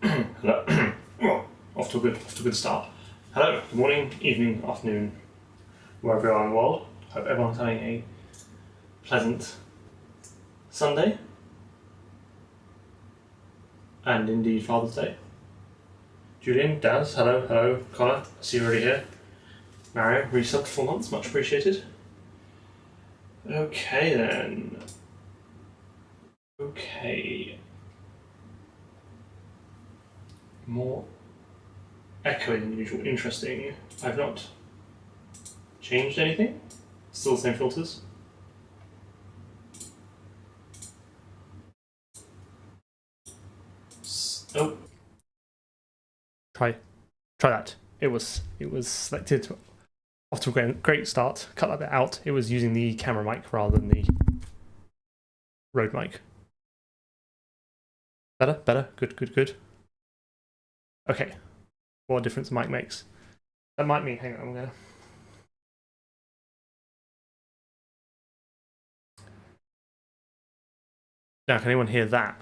Hello. Well, off to a good start. Hello, good morning, evening, afternoon, wherever you are in the world. Hope everyone's having a pleasant Sunday. And indeed Father's Day. Julian, Daz, hello, Connor, I see you already here. Mario, resubbed for 4 months, much appreciated. Okay then. Okay. More echoing than usual. Interesting. I've not changed anything. Still the same filters. Oh. Try that. It was selected off to a great start. Cut that bit out. It was using the camera mic rather than the Rode mic. Better. Good. Okay. What a difference the mic makes. That might mean, hang on, I'm gonna. Now, can anyone hear that?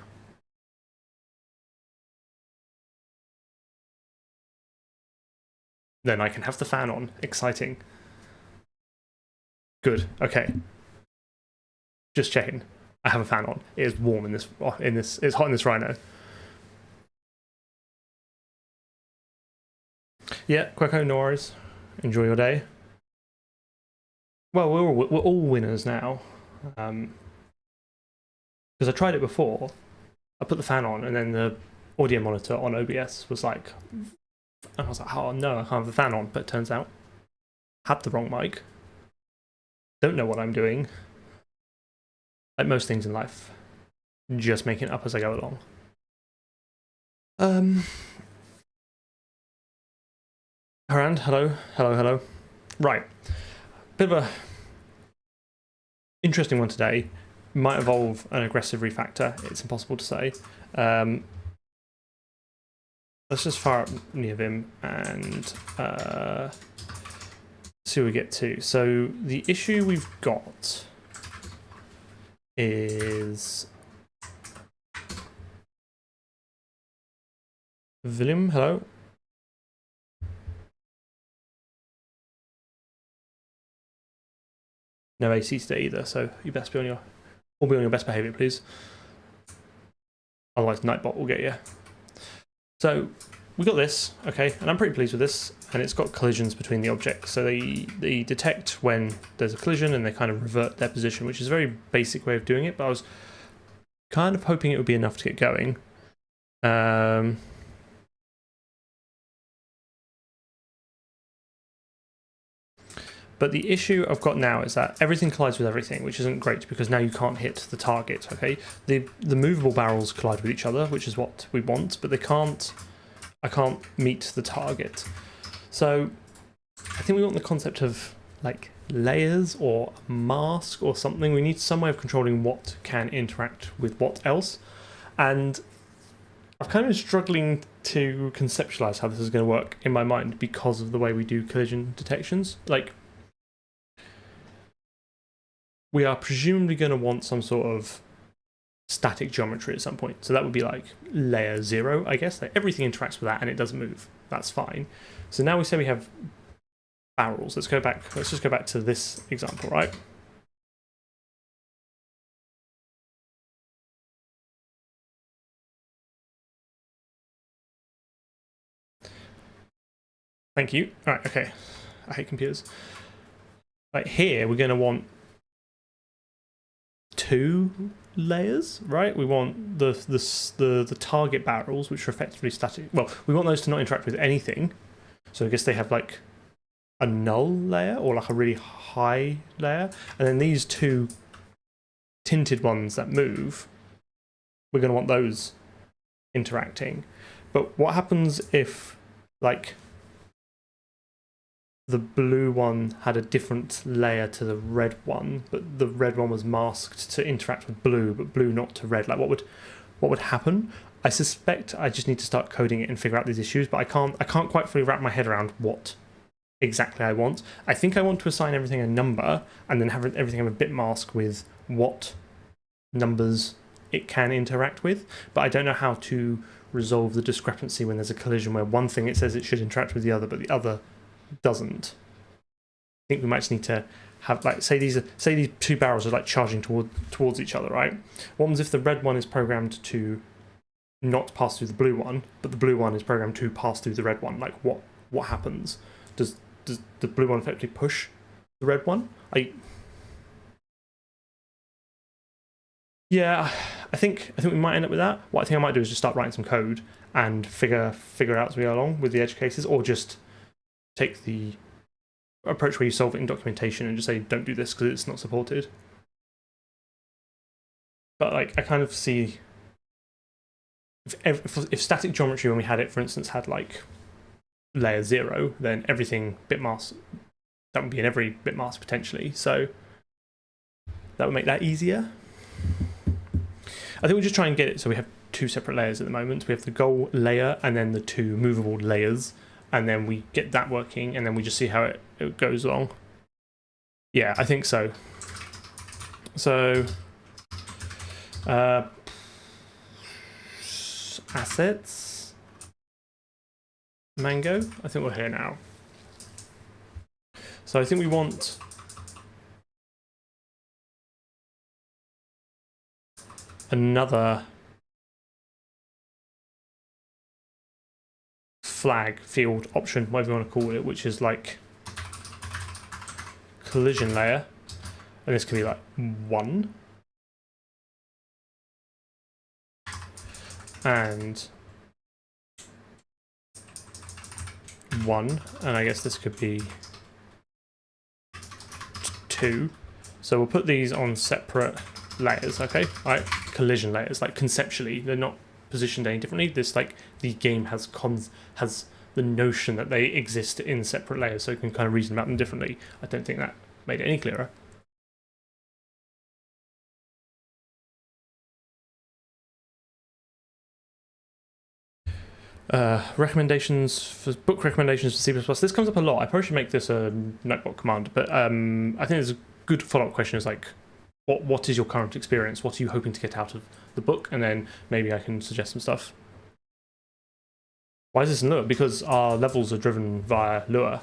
Then I can have the fan on. Exciting. Good. Okay. Just checking. I have a fan on. It is warm in this. It's hot in this Rhino. Yeah, Quacko, no worries. Enjoy your day. Well, we're all winners now. Because I tried it before. I put the fan on, and then the audio monitor on OBS was like, and I was like, oh no, I can't have the fan on. But it turns out, had the wrong mic. Don't know what I'm doing. Like most things in life, just making it up as I go along. Harand, hello. Right, bit of a interesting one today. Might involve an aggressive refactor. It's impossible to say. Let's just fire up near Vim and see what we get to. So the issue we've got is William, hello. No AC today either, so you best be on your best behavior, please. Otherwise, Nightbot will get you. So we got this, okay, and I'm pretty pleased with this. And it's got collisions between the objects, so they detect when there's a collision and they kind of revert their position, which is a very basic way of doing it. But I was kind of hoping it would be enough to get going. But the issue I've got now is that everything collides with everything, which isn't great because now you can't hit the target, okay? The movable barrels collide with each other, which is what we want, but I can't meet the target. So I think we want the concept of like layers or a mask or something. We need some way of controlling what can interact with what else. And I'm kind of struggling to conceptualize how this is going to work in my mind because of the way we do collision detections. Like, we are presumably going to want some sort of static geometry at some point. So that would be like layer 0, I guess. Like everything interacts with that and it doesn't move. That's fine. So now we say we have barrels. Let's just go back to this example, right? Thank you. All right, okay. I hate computers. Right here, we're going to want 2 layers, right? We want the target barrels, which are effectively static. Well, we want those to not interact with anything. So I guess they have like a null layer or like a really high layer. And then these 2 tinted ones that move, we're going to want those interacting. But what happens if like the blue one had a different layer to the red one, but the red one was masked to interact with blue, but blue not to red? Like what would happen? I suspect I just need to start coding it and figure out these issues, but I can't quite fully wrap my head around what exactly I want. I think I want to assign everything a number and then have everything have a bit mask with what numbers it can interact with, but I don't know how to resolve the discrepancy when there's a collision where one thing it says it should interact with the other, but the other doesn't. I think we might just need to have, like, say these two barrels are like charging towards each other, right? What happens if the red one is programmed to not pass through the blue one, but the blue one is programmed to pass through the red one? Like, what happens? Does the blue one effectively push the red one? Yeah, I think we might end up with that. What I think I might do is just start writing some code and figure it out as we go along with the edge cases, or just take the approach where you solve it in documentation and just say don't do this because it's not supported. But like, I kind of see if static geometry, when we had it, for instance, had like layer 0, then everything bitmask, that would be in every bitmask potentially. So that would make that easier. I think we'll just try and get it so we have two separate layers at the moment. We have the goal layer and then the two movable layers, and then we get that working, and then we just see how it goes along. Yeah, I think so. So assets, Mango, I think we're here now. So I think we want another flag field option, whatever you want to call it, which is like collision layer, and this can be like 1 and 1, and I guess this could be 2. So we'll put these on separate layers, okay? Right, collision layers. Like conceptually, they're not positioned any differently. This, like, the game has the notion that they exist in separate layers, so you can kind of reason about them differently. I don't think that made it any clearer. Recommendations for book recommendations for C++. This comes up a lot. I probably should make this a notebook command, but I think there's a good follow-up question is like, what is your current experience? What are you hoping to get out of the book? And then maybe I can suggest some stuff. Why is this in Lua? Because our levels are driven via Lua,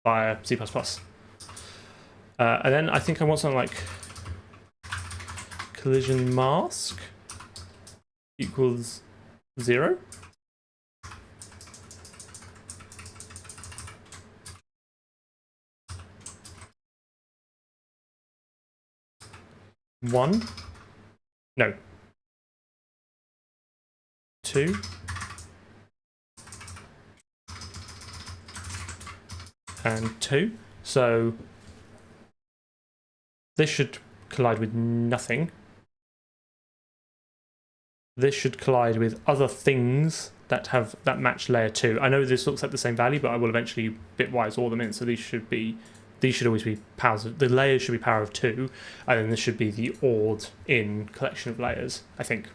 via C++. And then I think I want something like collision mask equals 0. One, no, 2, and 2. So this should collide with nothing. This should collide with other things that match layer 2. I know this looks like the same value, but I will eventually bitwise all them in. So these should always be powers of, the layers should be power of 2, and then this should be the ored in collection of layers, I think.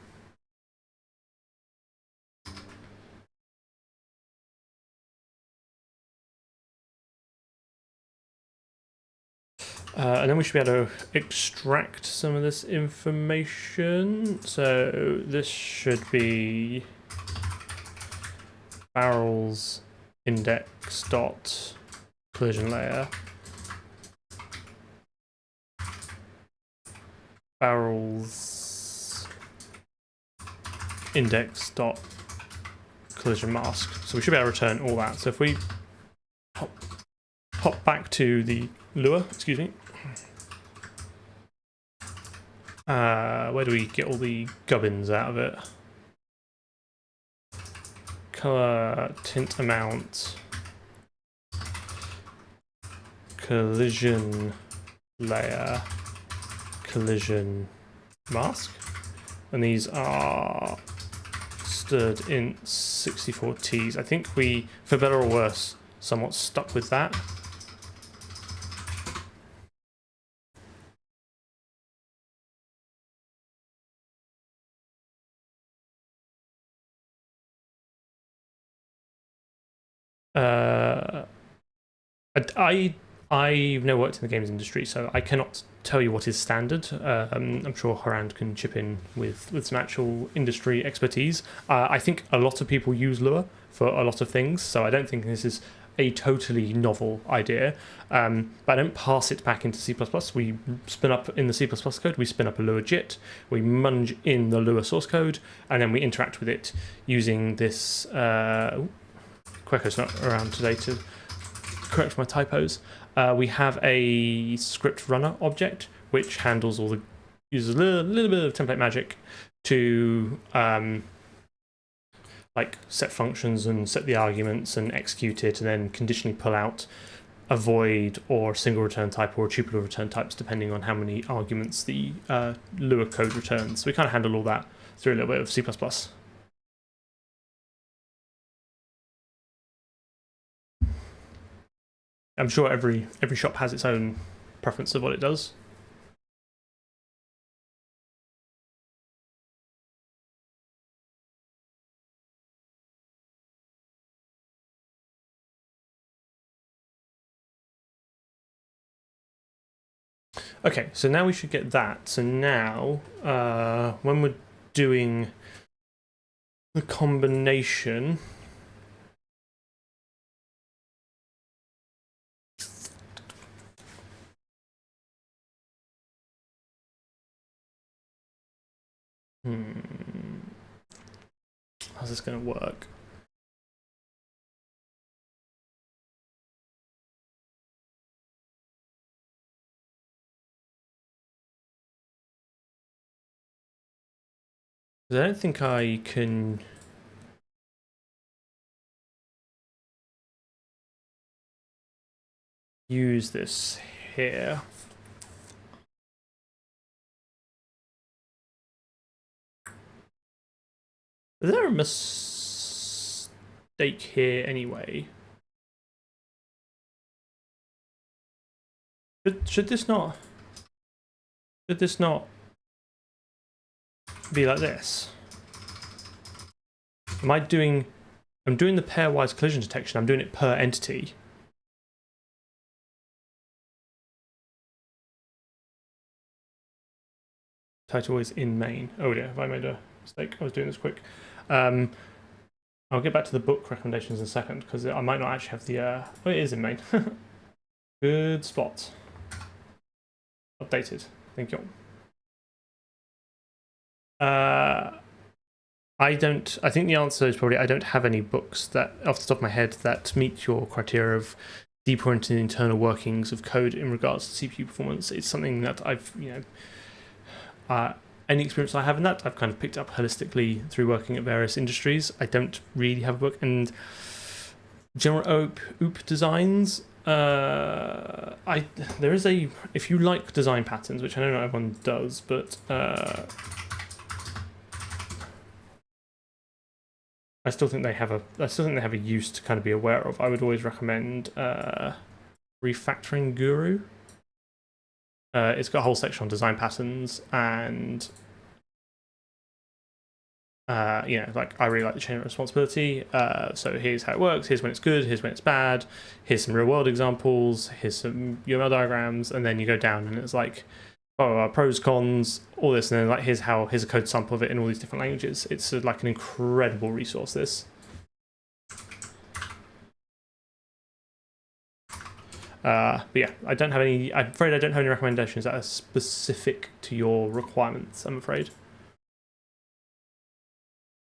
And then we should be able to extract some of this information. So this should be barrels index dot collision layer, barrels index dot collision mask. So we should be able to return all that. So if we hop back to the Lua, excuse me. Where do we get all the gubbins out of it? Color tint amount, collision layer, collision mask, and these are stored in 64Ts. I think we, for better or worse, somewhat stuck with that. I've never worked in the games industry, so I cannot tell you what is standard. I'm sure Harand can chip in with some actual industry expertise. I think a lot of people use Lua for a lot of things, so I don't think this is a totally novel idea. But I don't parse it back into C++. We spin up in the C++ code, we spin up a Lua JIT, we munge in the Lua source code, and then we interact with it using this... Quecco's not around today to correct my typos. We have a script runner object which handles all the uses a little bit of template magic to like set functions and set the arguments and execute it, and then conditionally pull out a void or a single return type or a tuple of return types depending on how many arguments the Lua code returns. So we kind of handle all that through a little bit of C++. I'm sure every shop has its own preference of what it does. Okay, so now we should get that. So now, when we're doing the combination... How's this going to work? I don't think I can use this here. Is there a mistake here anyway? Should this not be like this? I'm doing the pairwise collision detection. I'm doing it per entity. Title is in main. Oh dear, have I made a mistake? I was doing this quick. I'll get back to the book recommendations in a second because I might not actually have the. Oh, it is in main. Good spot. Updated. Thank you. I think the answer is probably I don't have any books that, off the top of my head, that meet your criteria of deeper into the internal workings of code in regards to CPU performance. It's something that I've, any experience I have in that, I've kind of picked up holistically through working at various industries. I don't really have a book. And general OOP designs, there is a, if you like design patterns, which I know not everyone does, but I still think they have a use to kind of be aware of. I would always recommend Refactoring Guru. It's got a whole section on design patterns, and like I really like the chain of responsibility. So here's how it works. Here's when it's good. Here's when it's bad. Here's some real world examples. Here's some UML diagrams, and then you go down and it's like, pros, cons, all this, and then like here's a code sample of it in all these different languages. It's like an incredible resource. This. But yeah, I'm afraid I don't have any recommendations that are specific to your requirements, I'm afraid.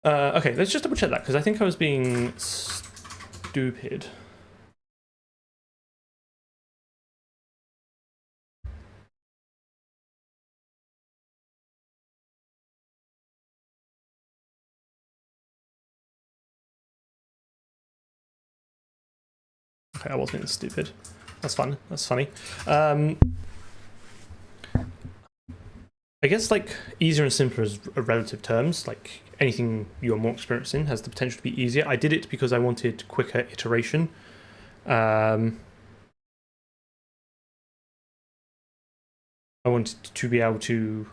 Okay, let's just double check that, because I think I was being stupid. Okay, I was being stupid. That's fun. That's funny. I guess like easier and simpler is relative terms. Like anything you're more experienced in has the potential to be easier. I did it because I wanted quicker iteration. I wanted to be able to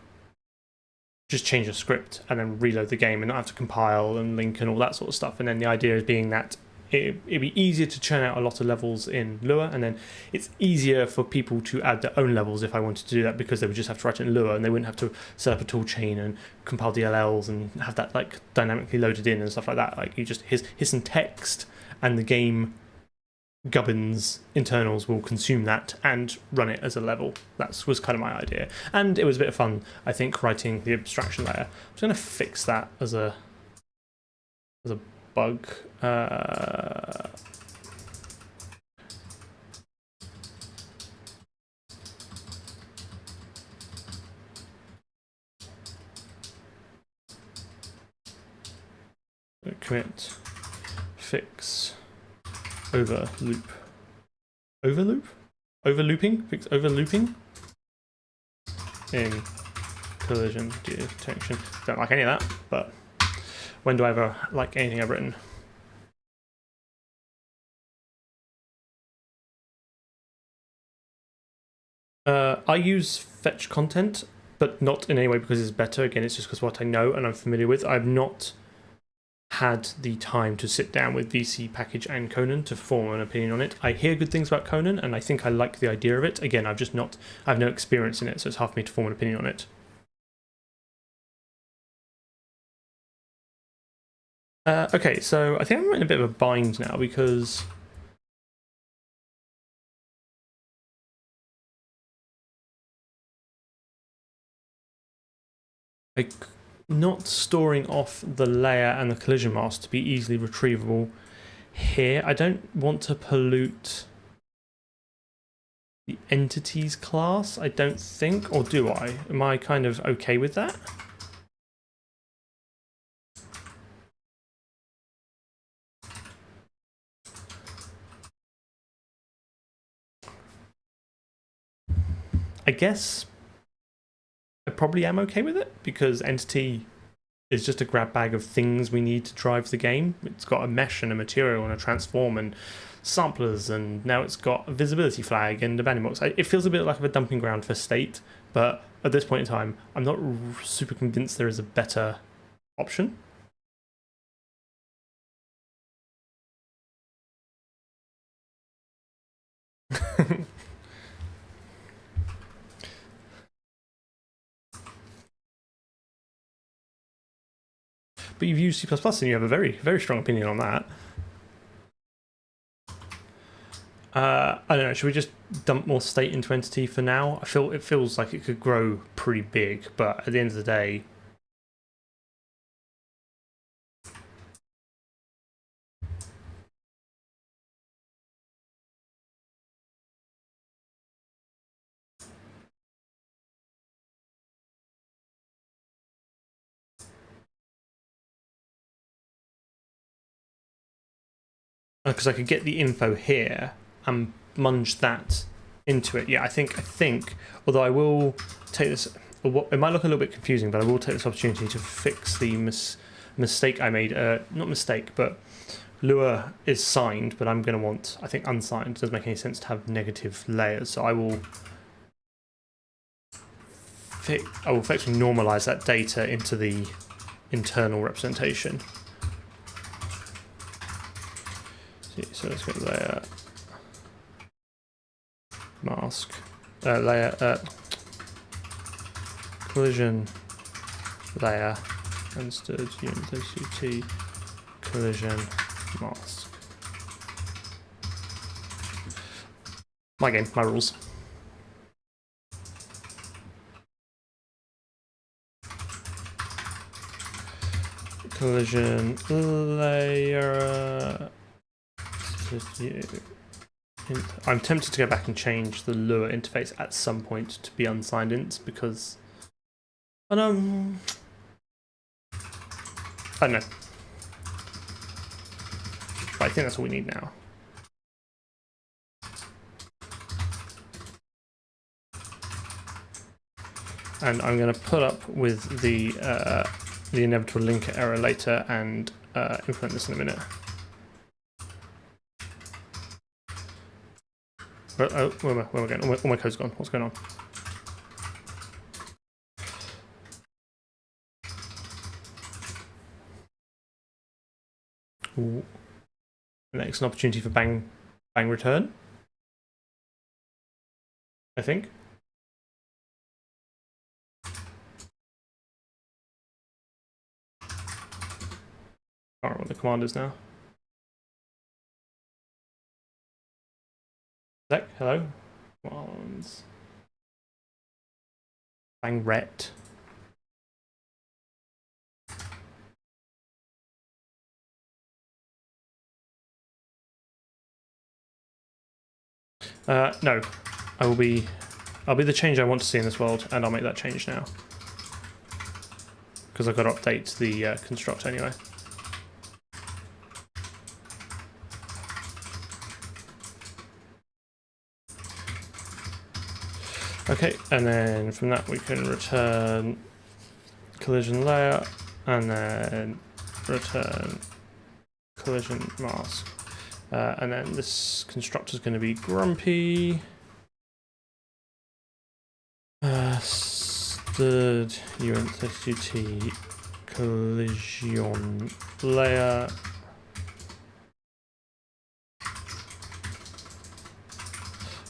just change a script and then reload the game and not have to compile and link and all that sort of stuff. And then the idea is being that it'd be easier to churn out a lot of levels in Lua, and then it's easier for people to add their own levels if I wanted to do that, because they would just have to write it in Lua and they wouldn't have to set up a tool chain and compile DLLs and have that like dynamically loaded in and stuff like that. Like you just here's some text and the game gubbins internals will consume that and run it as a level. That was kind of my idea, and it was a bit of fun, I think, writing the abstraction layer. I'm just going to fix that as a bug. Commit fix overloop. Overlooping? Fix overlooping in collision detection. Don't like any of that, but when do I ever like anything I've written? I use fetch content, but not in any way because it's better. Again, it's just because what I know and I'm familiar with. I've not had the time to sit down with VC package and Conan to form an opinion on it. I hear good things about Conan and I think I like the idea of it. Again, I have no experience in it, so it's hard for me to form an opinion on it. Okay, so I think I'm in a bit of a bind now because not storing off the layer and the collision mask to be easily retrievable here. I don't want to pollute the entities class, I don't think, or do I? Am I kind of okay with that? I guess I probably am okay with it, because entity is just a grab bag of things we need to drive the game. It's got a mesh and a material and a transform and samplers, and now it's got a visibility flag and a banding box. It feels a bit like a dumping ground for state, but at this point in time, I'm not super convinced there is a better option. But you've used C++ and you have a very, very strong opinion on that. I don't know, should we just dump more state into entity for now? It feels like it could grow pretty big, but at the end of the day, because I could get the info here and munge that into it. Yeah, I think, although I will take this, it might look a little bit confusing, but I will take this opportunity to fix the mistake I made. Not mistake, but Lua is signed, but I'm going to want, I think, unsigned. It doesn't make any sense to have negative layers, so I will effectively normalize that data into the internal representation. So let's go layer mask, layer collision layer understood unit collision mask. My game, my rules. Collision layer. I'm tempted to go back and change the Lua interface at some point to be unsigned ints, because I don't know. But I think that's all we need now. And I'm going to put up with the inevitable linker error later and implement this in a minute. Oh, where am I going? All my code's gone. What's going on? Ooh. Next, an opportunity for bang return, I think. Can't remember what the command is now. Sec, hello. Commands. Bang ret. No, I'll be the change I want to see in this world, and I'll make that change now. Because I've got to update the construct anyway. Okay, and then from that we can return collision layer, and then return collision mask. And then this constructor is going to be grumpy. Stud unt collision layer.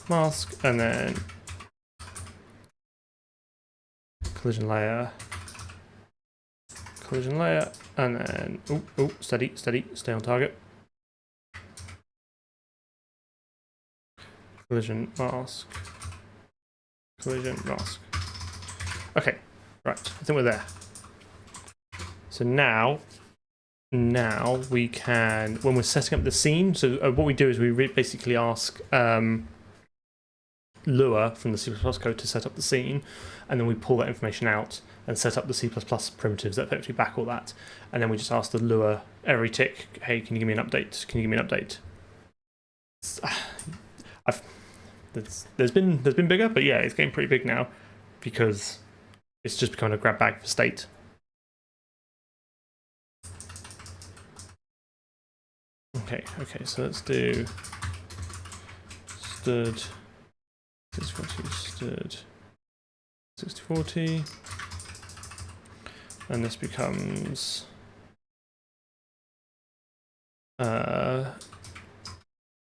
Mask, and then collision layer, and then steady, stay on target. Collision mask. Okay, right. I think we're there. So now we can, when we're setting up the scene. So what we do is we basically ask Lua from the C++ code to set up the scene, and then we pull that information out and set up the C++ primitives that effectively back all that, and then we just ask the Lua every tick, hey, can you give me an update? Can you give me an update? There's been bigger, but yeah, it's getting pretty big now because it's just becoming a grab bag for state. Okay, so let's do stud 6040 stud 6040, and this becomes I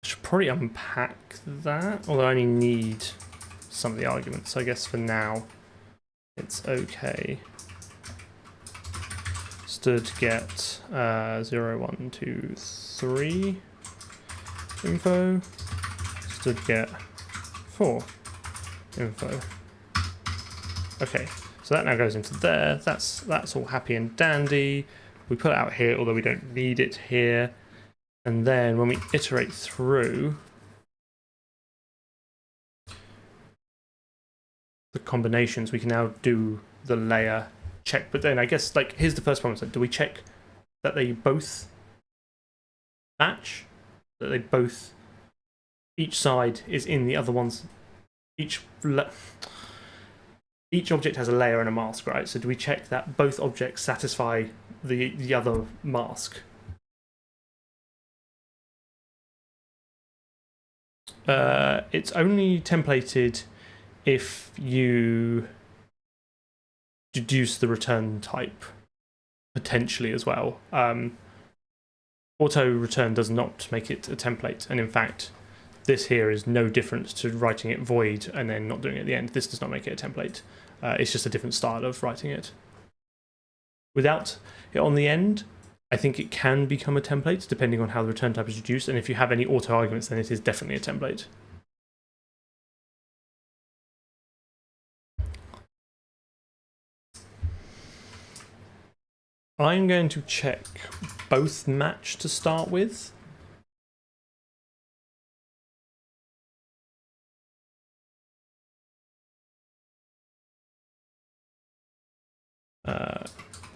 should probably unpack that, although I only need some of the arguments. I guess for now it's okay. Stud get 0, 1, 2, 3 info. Stud get 4 info. Okay, so that now goes into there. That's all happy and dandy. We put it out here, although we don't need it here. And then when we iterate through the combinations, we can now do the layer check. But then I guess, like, here's the first problem. So do we check that they both match? That they both, each side is in the other one's, each object has a layer and a mask, right? So do we check that both objects satisfy the other mask? It's only templated if you deduce the return type, potentially as well. Auto return does not make it a template, and in fact, this here is no different to writing it void and then not doing it at the end. This does not make it a template. It's just a different style of writing it. Without it on the end, I think it can become a template depending on how the return type is reduced, and if you have any auto arguments, then it is definitely a template. I'm going to check both match to start with.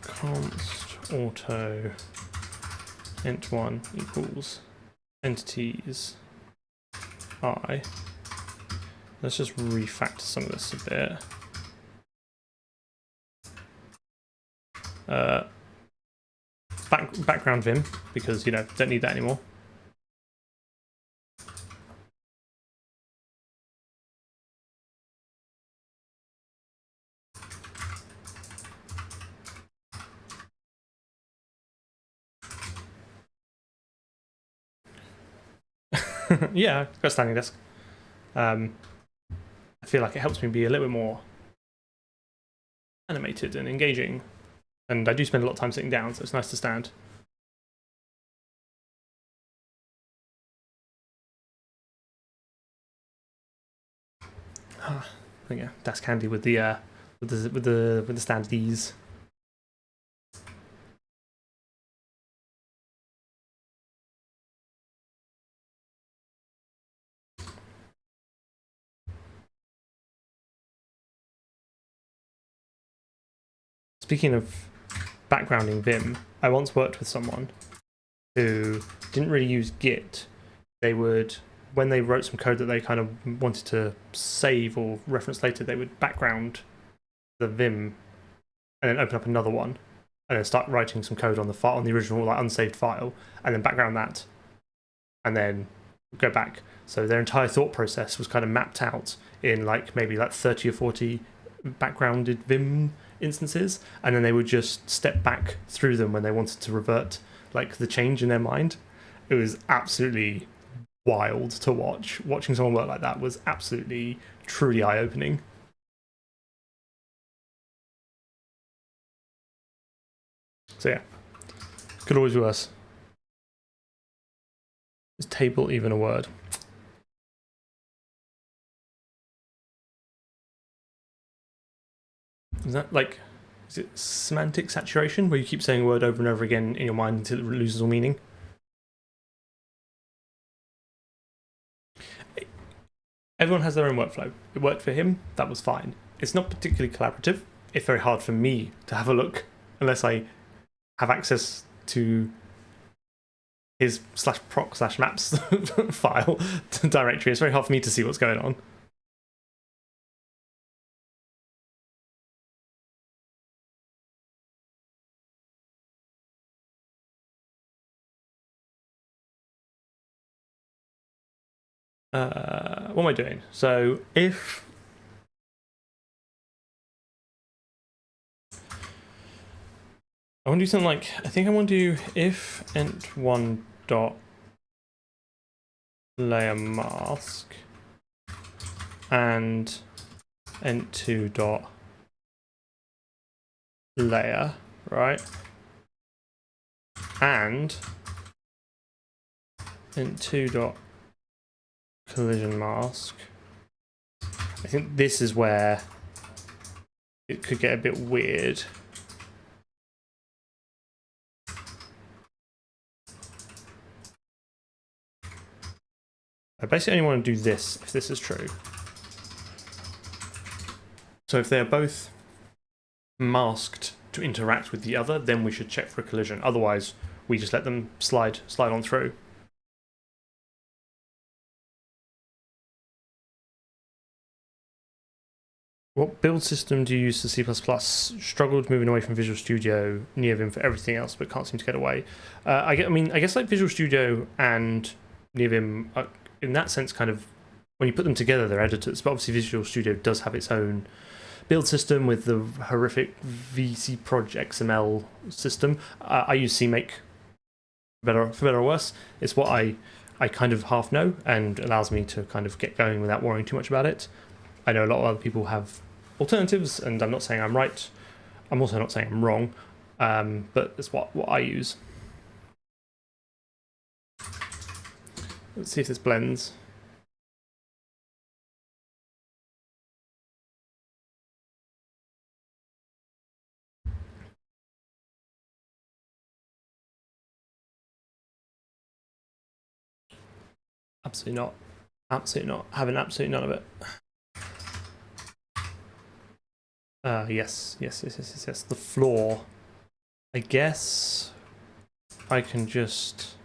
Const auto int1 equals entities I. Let's just refactor some of this a bit. Background vim, because, you know, don't need that anymore. Yeah, I've got a standing desk. I feel like it helps me be a little bit more animated and engaging. And I do spend a lot of time sitting down, so it's nice to stand. But yeah, desk handy with the standard ease. Speaking of backgrounding Vim, I once worked with someone who didn't really use Git. They would, when they wrote some code that they kind of wanted to save or reference later, they would background the Vim and then open up another one and then start writing some code on the file, on the original like unsaved file, and then background that and then go back. So their entire thought process was kind of mapped out in like maybe like 30 or 40 backgrounded Vim instances, and then they would just step back through them when they wanted to revert like the change in their mind. It was absolutely wild to watch. Watching someone work like that was absolutely, truly eye-opening. So yeah, could always be worse. Is table even a word? Is that like, is it semantic saturation, where you keep saying a word over and over again in your mind until it loses all meaning? Everyone has their own workflow. It worked for him, that was fine. It's not particularly collaborative. It's very hard for me to have a look unless I have access to his /proc/maps file directory. It's very hard for me to see what's going on. What am I doing? So if I want to do something like, I think I want to do if ent1 dot layer mask and ent2 dot layer, right? And ent2 dot collision mask. I think this is where it could get a bit weird. I basically only want to do this if this is true. So if they're both masked to interact with the other, then we should check for a collision. Otherwise, we just let them slide on through. What build system do you use for C++? Struggled moving away from Visual Studio, NeoVim for everything else, but can't seem to get away. I guess like Visual Studio and NeoVim are, in that sense, kind of, when you put them together, they're editors. But obviously, Visual Studio does have its own build system with the horrific VCProj XML system. I use CMake for better or worse. It's what I kind of half know and allows me to kind of get going without worrying too much about it. I know a lot of other people have alternatives, and I'm not saying I'm right. I'm also not saying I'm wrong, but it's what I use. Let's see if this blends. Absolutely not. Absolutely not. Having absolutely none of it. Yes. The floor. I guess I can just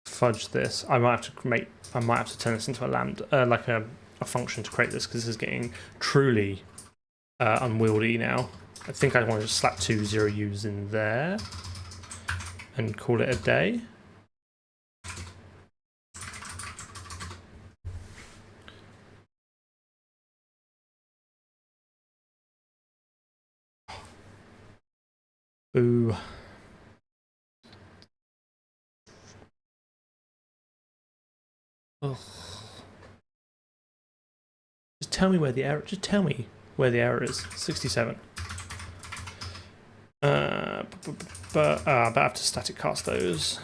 fudge this. I might have to turn this into a lambda, like a function to create this, because this is getting truly unwieldy now. I think I want to just slap 2 0U's in there and call it a day. Boo. Ugh. Just tell me where the error. Just tell me where the error is. 67. But I have to static cast those.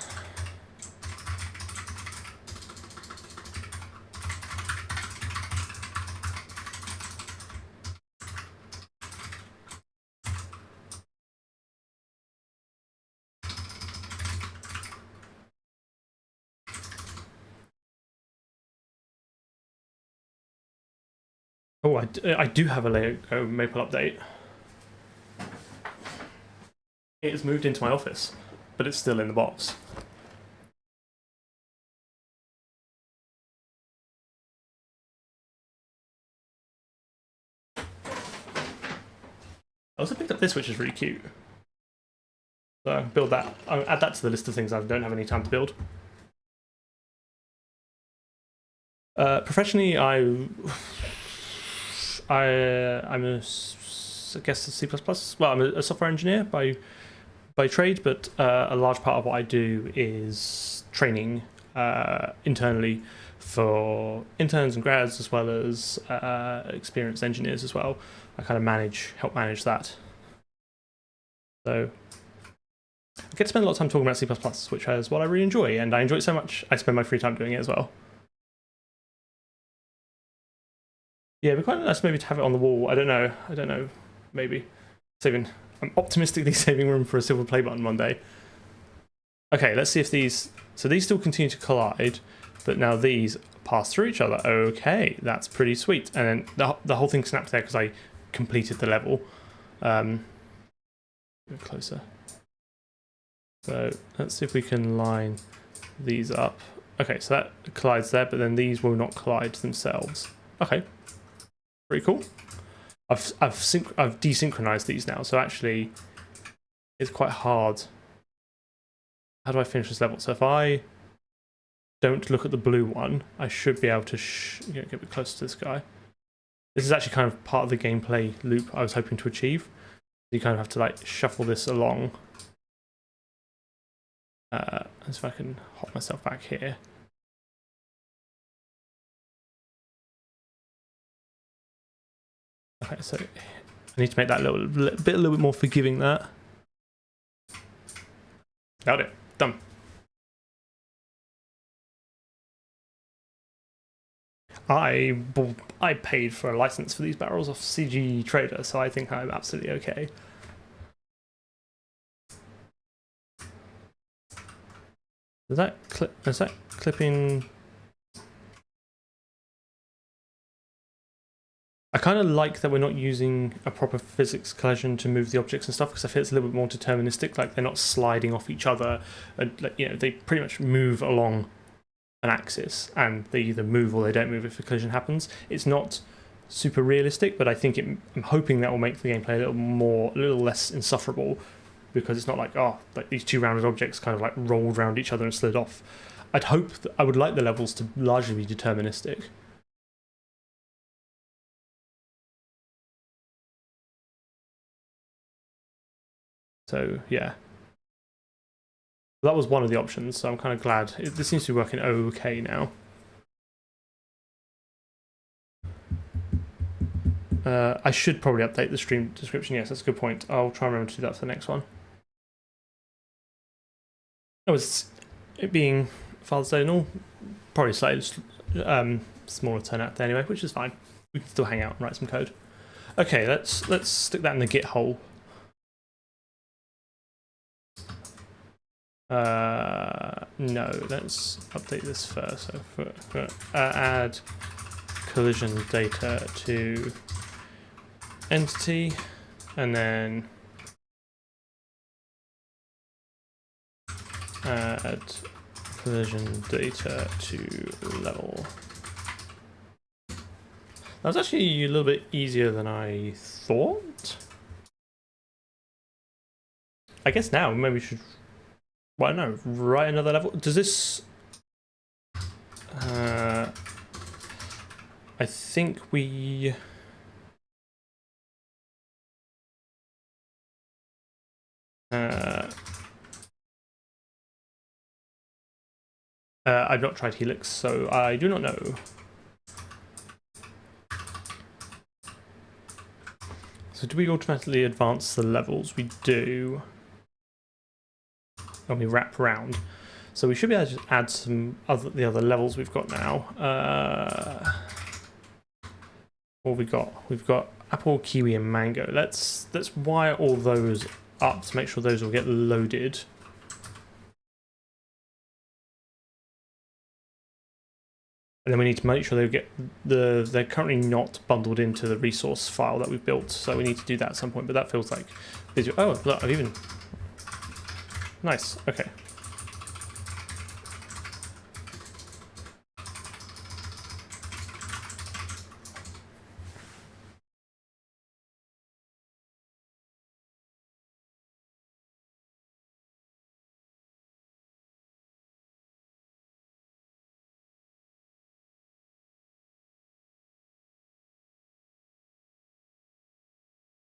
Oh, I do have a Lego Maple update. It has moved into my office, but it's still in the box. I also picked up this, which is really cute. So build that. I'll add that to the list of things I don't have any time to build. Professionally, I'm a, I guess a C++. Well, I'm a software engineer by trade, but a large part of what I do is training internally for interns and grads, as well as experienced engineers as well. I kind of help manage that. So I get to spend a lot of time talking about C++, which is what I really enjoy, and I enjoy it so much I spend my free time doing it as well. Yeah, it'd be quite nice maybe to have it on the wall. I don't know. Maybe I'm optimistically saving room for a silver play button one day. Okay, let's see if these. So these still continue to collide, but now these pass through each other. Okay, that's pretty sweet. And then the whole thing snapped there because I completed the level. Go closer. So let's see if we can line these up. Okay, so that collides there, but then these will not collide themselves. Okay, pretty cool. I've desynchronized these now, so actually it's quite hard. How do I finish this level? So if I don't look at the blue one, I should be able to get a bit closer to this guy. This is actually kind of part of the gameplay loop I was hoping to achieve. You kind of have to like shuffle this along. As if I can hop myself back here. Okay, so I need to make that a little bit more forgiving. That got it done. I paid for a license for these barrels off CG Trader, so I think I'm absolutely okay. Is that clipping? I kind of like that we're not using a proper physics collision to move the objects and stuff, because I feel it's a little bit more deterministic. Like they're not sliding off each other, and they pretty much move along an axis, and they either move or they don't move if a collision happens. It's not super realistic, but I think I'm hoping that will make the gameplay a little less insufferable, because it's not like these two rounded objects kind of like rolled around each other and slid off. I would like the levels to largely be deterministic. So yeah, that was one of the options. So I'm kind of glad this seems to be working okay now. I should probably update the stream description. Yes, that's a good point. I'll try and remember to do that for the next one. Oh, it's it being Father's Day and all, probably slightly smaller turnout there anyway, which is fine. We can still hang out and write some code. Okay, let's stick that in the Git hole. No, let's update this first. So for add collision data to entity, and then add collision data to level. That was actually a little bit easier than I thought. I guess now maybe we should, well, I don't know, write another level. Does this... I think we... I've not tried Helix, so I do not know. So do we automatically advance the levels? We do. When we wrap around. So we should be able to add some the other levels we've got now. What have we got? We've got apple, kiwi, and mango. Let's wire all those up to make sure those will get loaded. And then we need to make sure they get they're currently not bundled into the resource file that we've built. So we need to do that at some point. But that feels like visual. Oh, look, I've even nice. Okay.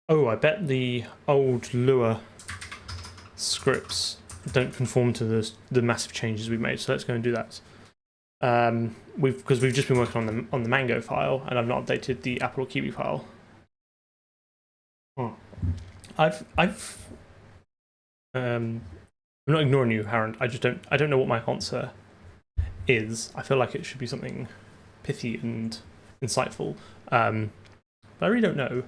Oh, I bet the old Lua scripts don't conform to the massive changes we've made. So let's go and do that. Because we've just been working on the mango file, and I've not updated the apple or kiwi file. I'm not ignoring you, Harren. I don't know what my answer is. I feel like it should be something pithy and insightful, but I really don't know.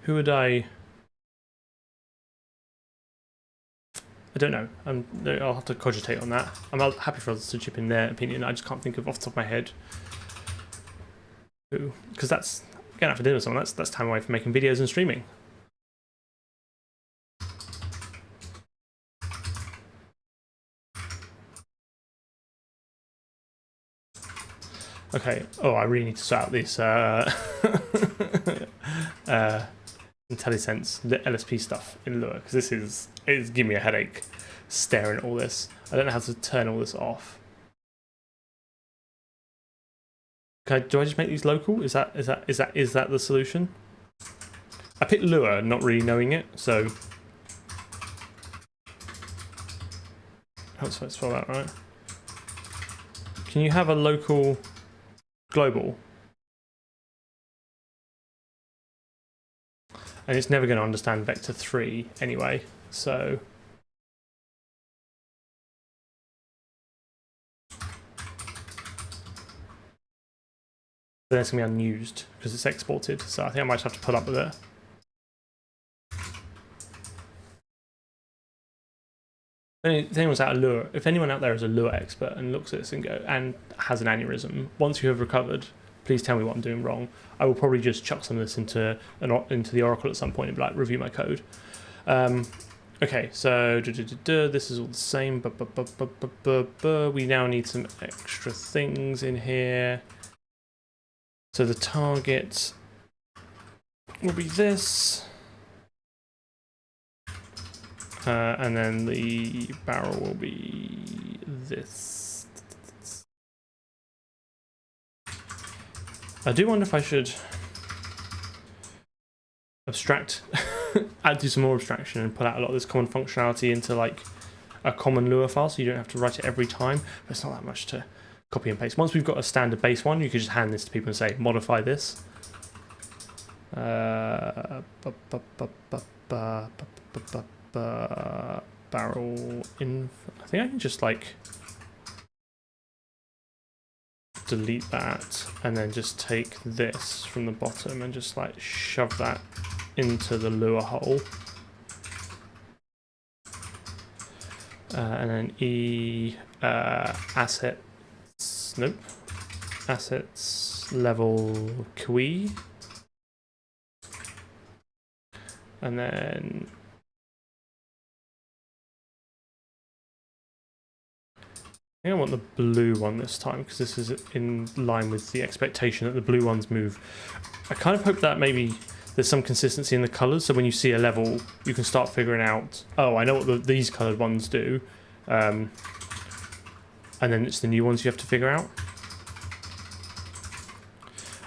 Who would I don't know. I'll have to cogitate on that. I'm happy for others to chip in their opinion. I just can't think of off the top of my head who, because that's going out for dinner with someone. That's time away from making videos and streaming. Okay. Oh, I really need to sort out this IntelliSense, the LSP stuff in Lua, because this is giving me a headache staring at all this. I don't know how to turn all this off. Do I just make these local? Is that the solution? I picked Lua, not really knowing it, so. How's I spell that right? Can you have a local global? And it's never going to understand vector 3 anyway, so. Then it's going to be unused because it's exported, so I think I might have to put up with it. If anyone's out of Lua, if anyone out there is a Lua expert and looks at this and has an aneurysm, once you have recovered, please tell me what I'm doing wrong. I will probably just chuck some of this into the Oracle at some point and be like, review my code. Okay, so this is all the same. We now need some extra things in here. So the target will be this. And then the barrel will be this. I do wonder if I should abstract, do some more abstraction and put out a lot of this common functionality into like a common Lua file, so you don't have to write it every time. But it's not that much to copy and paste. Once we've got a standard base one, you can just hand this to people and say, modify this. Barrel in. I think I can just like delete that and then just take this from the bottom and just like shove that into the Lua hole. And then assets, nope, assets level kiwi. And then I think I want the blue one this time because this is in line with the expectation that the blue ones move. I kind of hope that maybe there's some consistency in the colors, so when you see a level, you can start figuring out, oh, I know what these colored ones do, and then it's the new ones you have to figure out.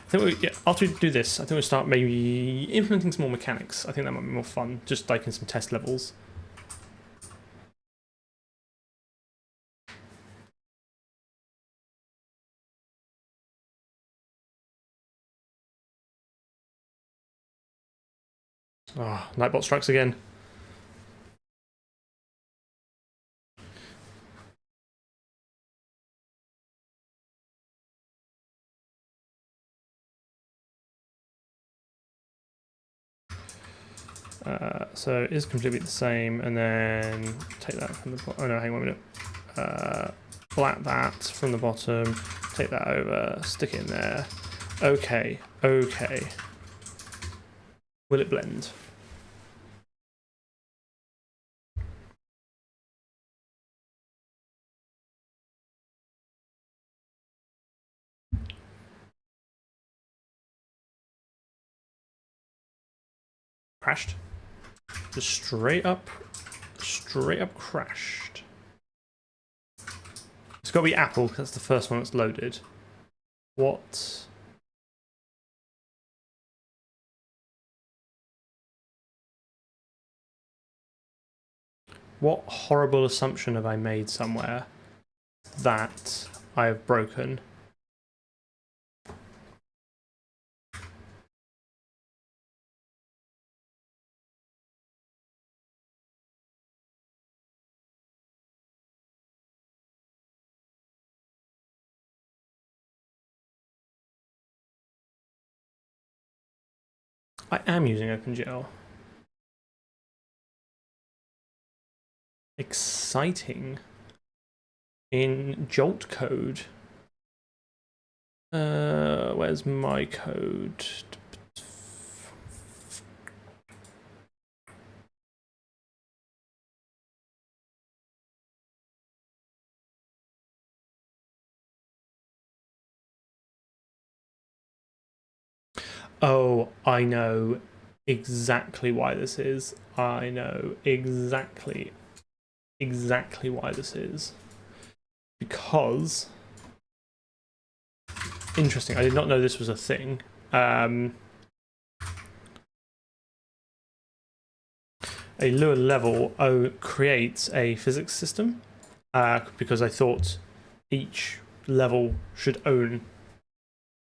I think after we do this, I think we'll start maybe implementing some more mechanics. I think that might be more fun, just like in some test levels. Oh, Nightbot strikes again. So is completely the same, and then take that from the oh no, hang on a minute. Flat that from the bottom, take that over, stick it in there. Okay, okay. Will it blend? Crashed. Just straight up crashed. It's got to be Apple because that's the first one that's loaded. What? What horrible assumption have I made somewhere that I have broken? I am using OpenGL. Exciting. In Jolt code. Where's my code? Oh, I know exactly why this is. I know exactly why this is. Because interesting, I did not know this was a thing. A lower level creates a physics system because I thought each level should own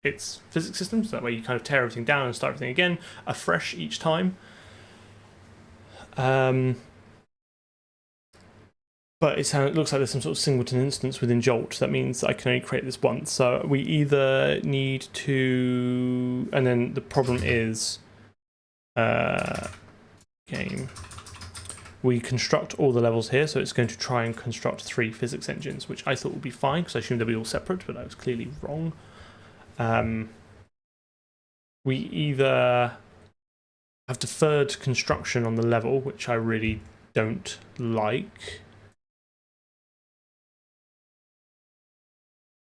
its physics system, so that way you kind of tear everything down and start everything again afresh each time. But it looks like there's some sort of singleton instance within Jolt. That means I can only create this once. So we either need to, and then the problem is, game. We construct all the levels here, so it's going to try and construct 3 physics engines, which I thought would be fine because I assumed they'd be all separate, but I was clearly wrong. We either have deferred construction on the level, which I really don't like.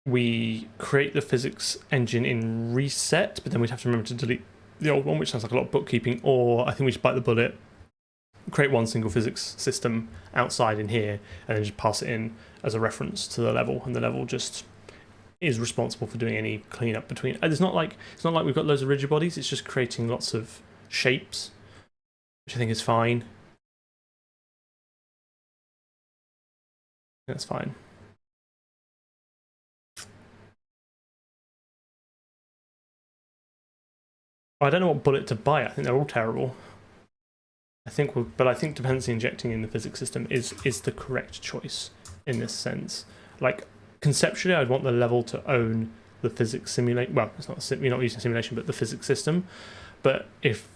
We create the physics engine in reset, but then we'd have to remember to delete the old one, which sounds like a lot of bookkeeping, or I think we should bite the bullet, create one single physics system outside in here, and then just pass it in as a reference to the level, and the level just is responsible for doing any cleanup between. It's not like we've got loads of rigid bodies, it's just creating lots of shapes, which I think is fine. That's fine. I don't know what bullet to buy. I think they're all terrible. But I think dependency injecting in the physics system is the correct choice in this sense. Like conceptually, I'd want the level to own the physics simulation. Well, it's not, you're not using simulation, but the physics system. But if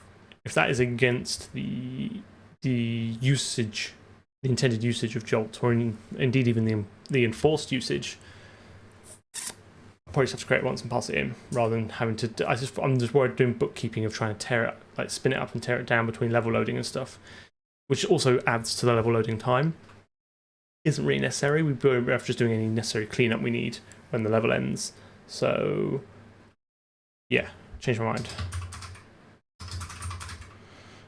that is against the usage, the intended usage of Jolt, or indeed even the enforced usage, probably just have to create it once and pass it in, rather than having to. I'm just worried doing bookkeeping of trying to tear it, like spin it up and tear it down between level loading and stuff, which also adds to the level loading time. Isn't really necessary. We're just doing any necessary cleanup we need when the level ends. So, yeah, change my mind.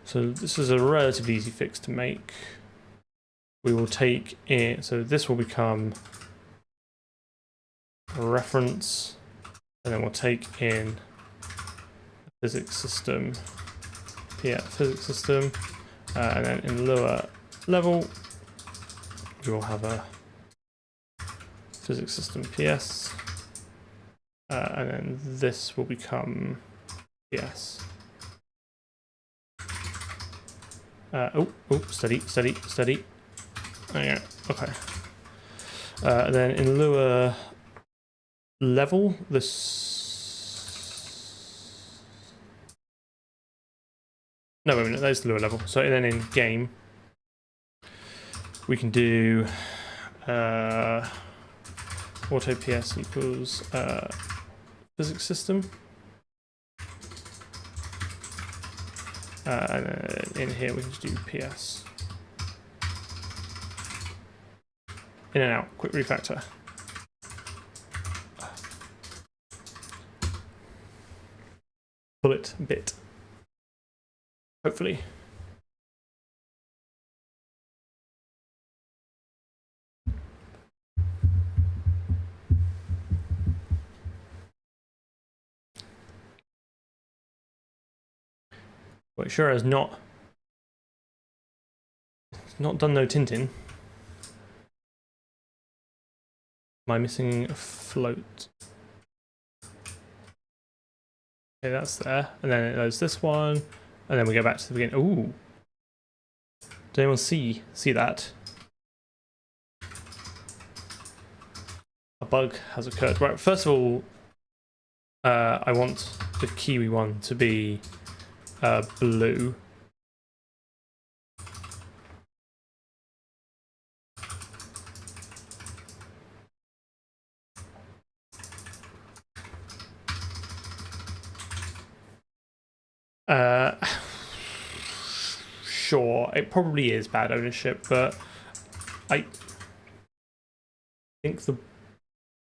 So this is a relatively easy fix to make. We will take it. So this will become reference, and then we'll take in physics system, physics system, and then in lower level we will have a physics system PS, and then this will become PS. Oh, steady. There you go. Okay. Then in Lua level, this. No, wait a minute. There's the Lua level. So then in game, we can do auto PS equals physics system. And in here we can just do PS. In and out, quick refactor. Bullet bit. Hopefully. But it sure has not done no tinting. Am I missing a float? Okay, that's there. And then there's this one. And then we go back to the beginning. Ooh. Did anyone see that? A bug has occurred. Right, first of all, I want the Kiwi one to be blue. Sure, it probably is bad ownership, but I think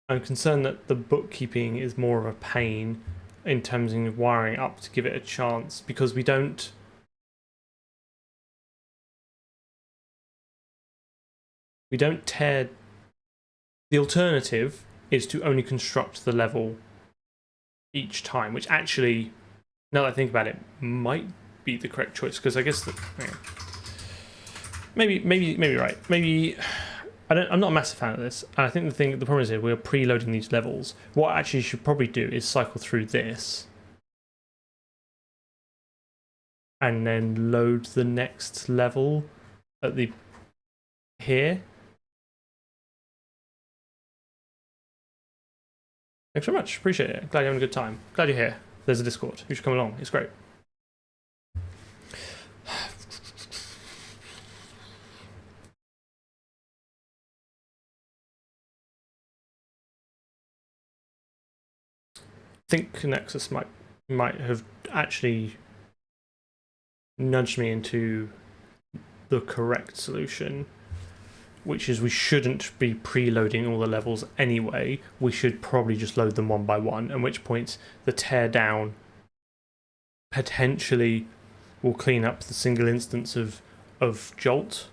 I'm concerned that the bookkeeping is more of a pain in terms of wiring up to give it a chance, because we don't tear. The alternative is to only construct the level each time, which actually, now that I think about it, might be the correct choice, because I guess that maybe right. Maybe I'm not a massive fan of this. And I think the problem is here we're preloading these levels. What I actually should probably do is cycle through this and then load the next level at the here. Thanks very much. Appreciate it. Glad you're having a good time. Glad you're here. There's a Discord. You should come along. It's great. I think Nexus might have actually nudged me into the correct solution, which is we shouldn't be preloading all the levels anyway. We should probably just load them one by one, at which point the teardown potentially will clean up the single instance of Jolt.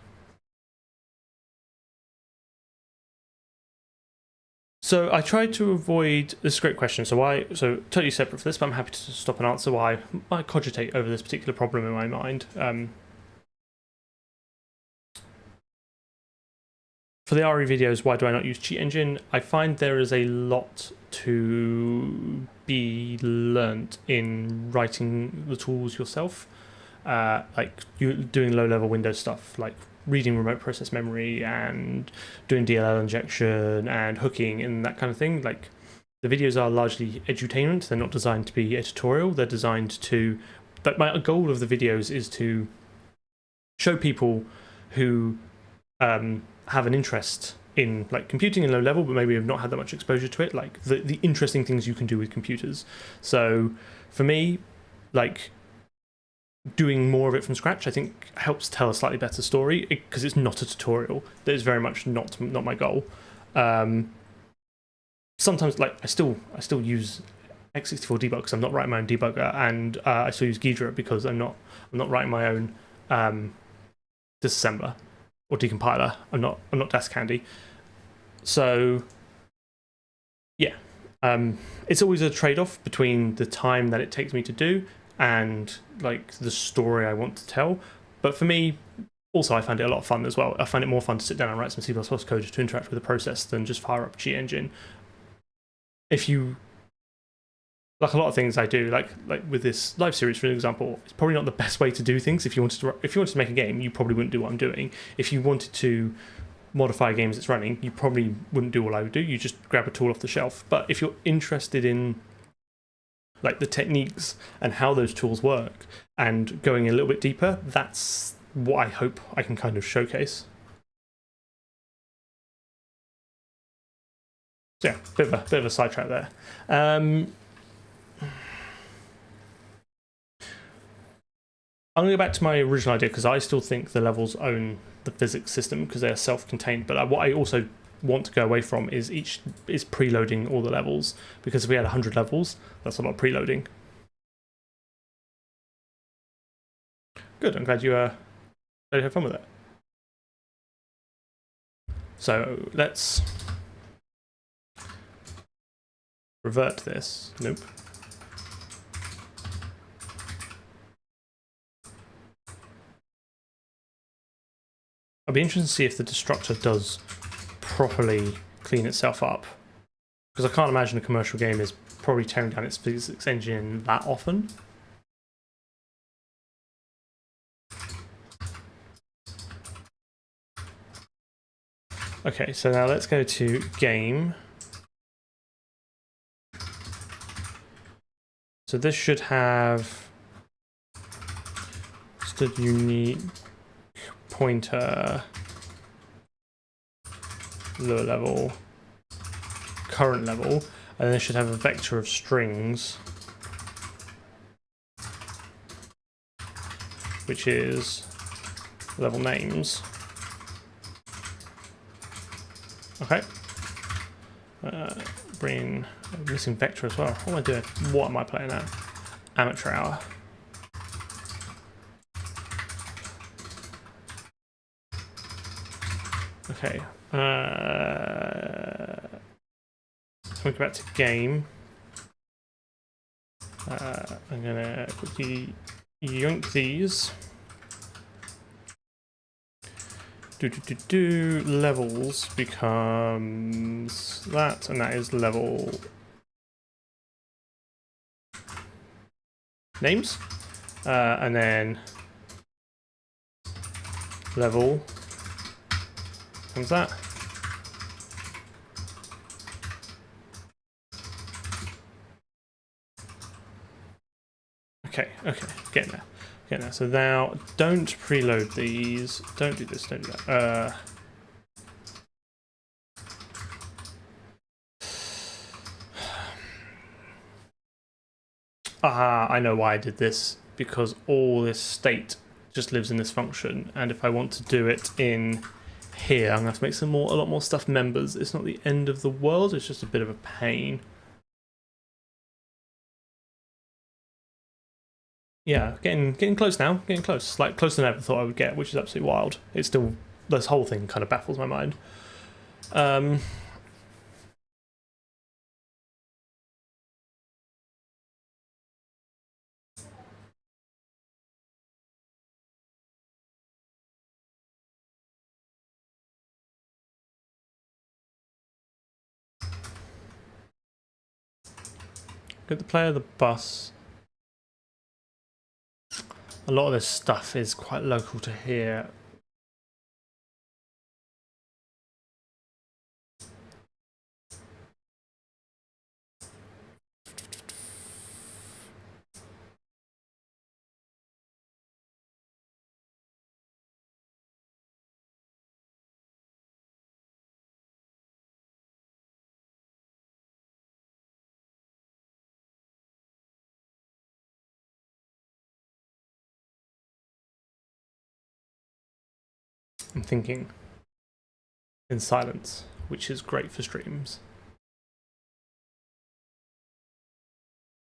So I tried to avoid this is a great question. So totally separate for this, but I'm happy to stop and answer why I cogitate over this particular problem in my mind. For the RE videos, why do I not use Cheat Engine? I find there is a lot to be learnt in writing the tools yourself, like you doing low-level Windows stuff, like reading remote process memory and doing DLL injection and hooking and that kind of thing. Like, the videos are largely edutainment. They're not designed to be a tutorial. They're designed to... But my goal of the videos is to show people who have an interest in like computing in low level, but maybe have not had that much exposure to it, like the interesting things you can do with computers. So for me, like, doing more of it from scratch, I think helps tell a slightly better story, because it's not a tutorial. That is very much not my goal. Sometimes, like, I still use x64 debug because I'm not writing my own debugger, and I still use Ghidra because I'm not writing my own disassembler or decompiler. I'm not Desk Candy. So yeah, it's always a trade-off between the time that it takes me to do and like the story I want to tell. But for me, also, I find it a lot of fun as well. I find it more fun to sit down and write some C++ code to interact with the process than just fire up Cheat Engine. If you like a lot of things I do, like with this live series, for example, it's probably not the best way to do things. If you wanted to make a game, you probably wouldn't do what I'm doing. If you wanted to modify games that's running, you probably wouldn't do what I would do. You just grab a tool off the shelf. But if you're interested in like the techniques and how those tools work and going a little bit deeper, that's what I hope I can kind of showcase. So yeah, bit of a sidetrack there. I'm going to go back to my original idea because I still think the levels own the physics system because they are self-contained. But what I also want to go away from is preloading all the levels, because if we had 100 levels, that's a lot of preloading. Good, I'm glad you had fun with it. So let's revert this. Nope. I'll be interested to see if the destructor does properly clean itself up, because I can't imagine a commercial game is probably tearing down its physics engine that often. Okay, so now let's go to game. So this should have just a unique pointer, lower level, current level, and then it should have a vector of strings, which is level names. Okay. Bring missing vector as well. What am I doing? What am I playing at? Amateur hour. Okay. Let's go back to game. I'm gonna quickly yoink these. Levels becomes that, and that is level names, and then level comes that. Okay, getting there. So now, don't preload these. Don't do this. Don't do that. I know why I did this, because all this state just lives in this function, and if I want to do it in here, I'm going to have to make a lot more stuff members. It's not the end of the world. It's just a bit of a pain. Yeah, getting close now. Getting close. Like, closer than I ever thought I would get, which is absolutely wild. It's still... This whole thing kind of baffles my mind. I'm Get the player, the bus. A lot of this stuff is quite local to here. I'm thinking in silence, which is great for streams.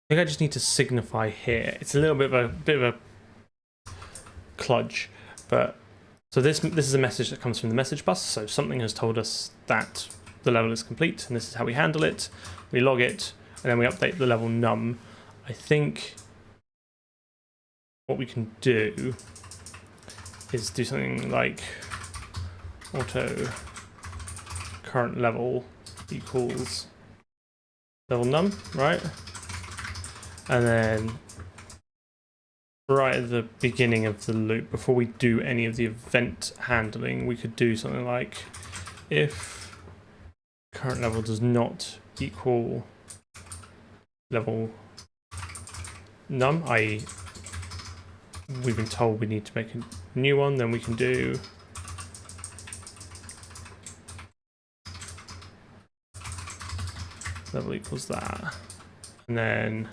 I think I just need to signify here. It's a little bit of a kludge, but so this is a message that comes from the message bus. So something has told us that the level is complete, and this is how we handle it. We log it, and then we update the level num. I think what we can do is do something like auto current level equals level num, right? And then right at the beginning of the loop, before we do any of the event handling, we could do something like if current level does not equal level num, i.e. we've been told we need to make a new one, then we can do level equals that. And then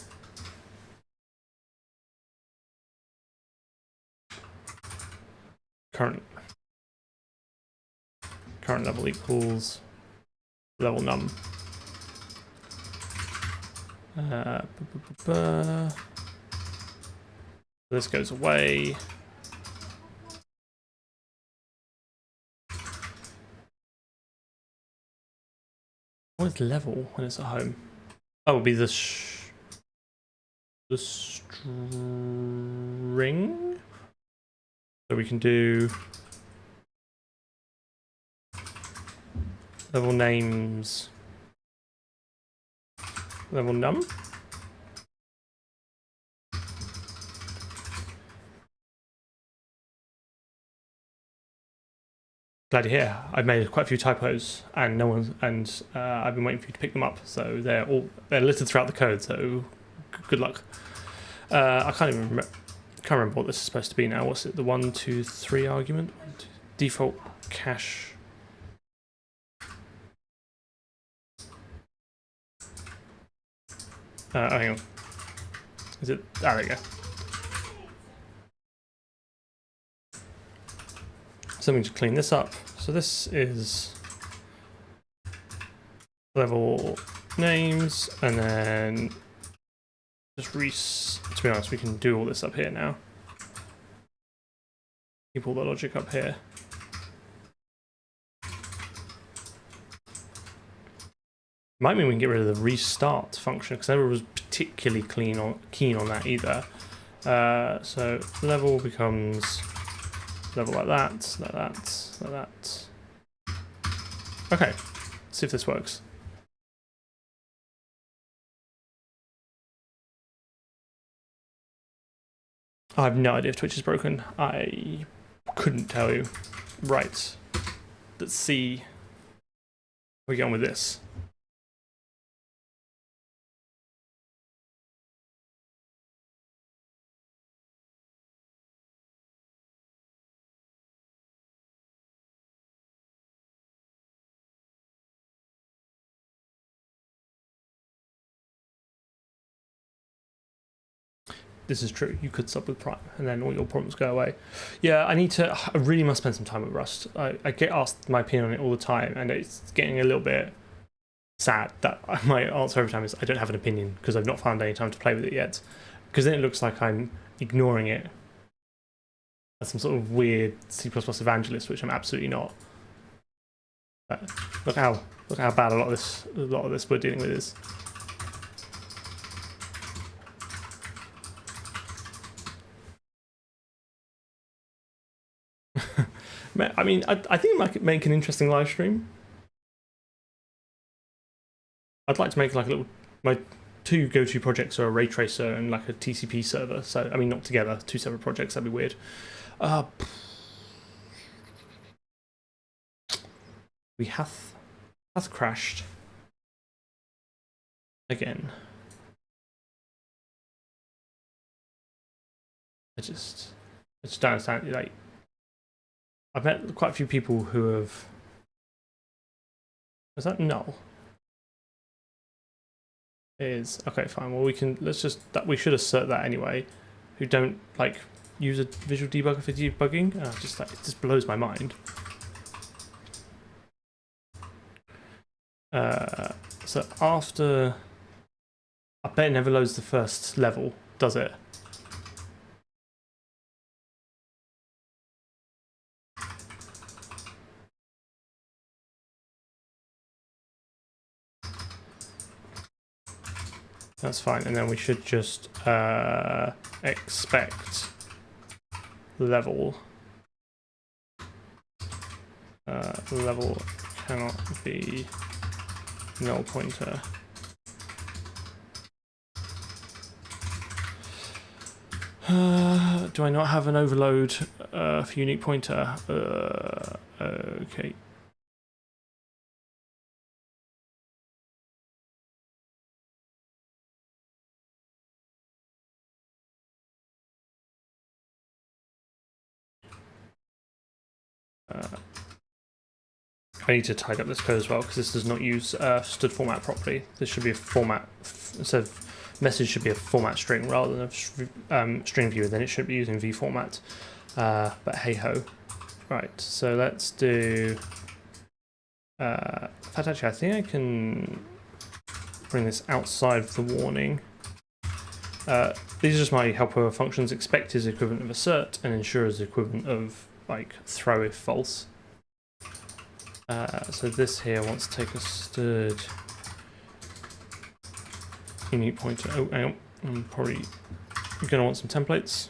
current level equals level num. This goes away. What is level when it's at home? Oh, it would be the string. So we can do level names, level num. Glad to hear. I've made quite a few typos, and I've been waiting for you to pick them up. So they're littered throughout the code. So good luck. I can't remember what this is supposed to be now. What's it? The 1, 2, 3 argument? Default cache. Oh, hang on. Is it? Oh, there you go. So let me just clean this up. So this is level names, and then just to be honest, we can do all this up here now. Keep all the logic up here. Might mean we can get rid of the restart function, because I never was particularly keen on that either. So level becomes level like that, like that, like that. Okay, let's see if this works. I have no idea if Twitch is broken. I couldn't tell you. Right. Let's see how we get on with this. This is true. You could sub with Prime, and then all your problems go away. Yeah, I really must spend some time with Rust. I get asked my opinion on it all the time, and it's getting a little bit sad that my answer every time is I don't have an opinion because I've not found any time to play with it yet. Because then it looks like I'm ignoring it as some sort of weird C++ evangelist, which I'm absolutely not. But look how bad a lot of this we're dealing with is. I mean, I think it might make an interesting live stream. I'd like to make like my two go-to projects are a ray tracer and like a TCP server. So I mean, not together, two separate projects. That'd be weird. We hath crashed again. I just don't understand. Like, I've met quite a few people who have. Is that null? Is okay, fine. Well, we should assert that anyway. Who don't like use a visual debugger for debugging? It just blows my mind. So after, I bet it never loads the first level, does it? That's fine, and then we should just expect level. Level cannot be null pointer. Do I not have an overload for unique pointer? Okay. I need to tidy up this code as well because this does not use std format properly. This should be a format, instead of message should be a format string rather than a string viewer, then it should be using v format. But hey ho. Right, so let's do, in fact actually I think I can bring this outside of the warning. These are just my helper functions. Expect is the equivalent of assert and ensure is the equivalent of like throw if false. So this here wants to take a std unique pointer. Oh, hang on. I'm probably going to want some templates.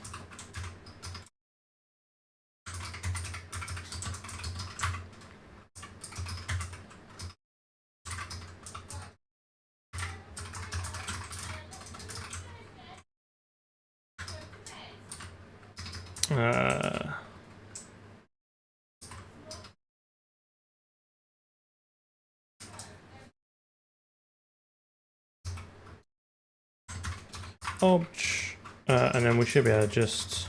Obj, and then we should be able to just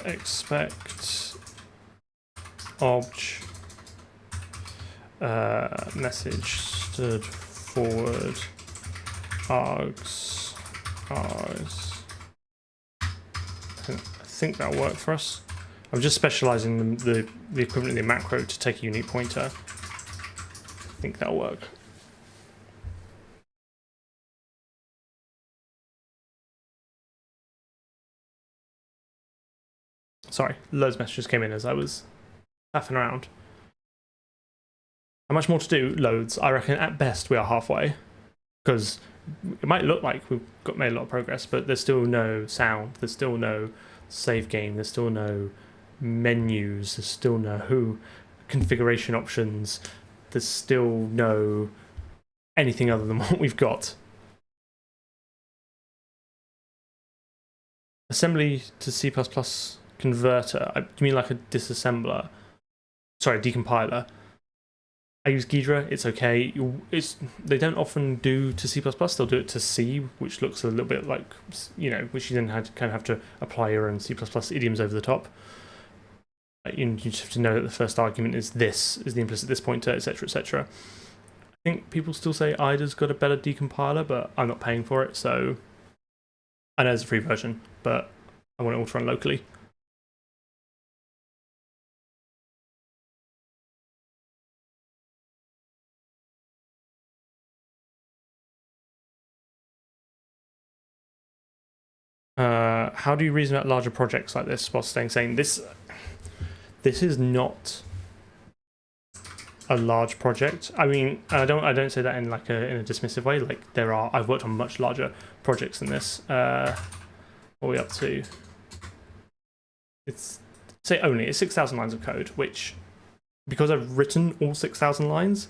expect obj message stood forward args. I think that'll work for us. I'm just specializing the equivalent of the macro to take a unique pointer. I think that'll work. Sorry, loads of messages came in as I was faffing around. How much more to do? Loads. I reckon at best we are halfway. Because it might look like we've made a lot of progress, but there's still no sound, there's still no save game, there's still no menus, there's still no configuration options, there's still no anything other than what we've got. Assembly to C++ converter. Do you mean like a disassembler? Sorry, decompiler. I use Ghidra, it's okay. They don't often do to C++, they'll do it to C, which looks a little bit like, you know, which you then kind of have to apply your own C++ idioms over the top. You just have to know that the first argument is this, is the implicit this pointer, etc, etc. I think people still say IDA's got a better decompiler, but I'm not paying for it, so I know it's a free version, but I want it all to run locally. How do you reason about larger projects like this while staying sane? This is not a large project. I mean, I don't say that in like in a dismissive way. Like I've worked on much larger projects than this. What are we up to? It's 6,000 lines of code, which because I've written all 6,000 lines,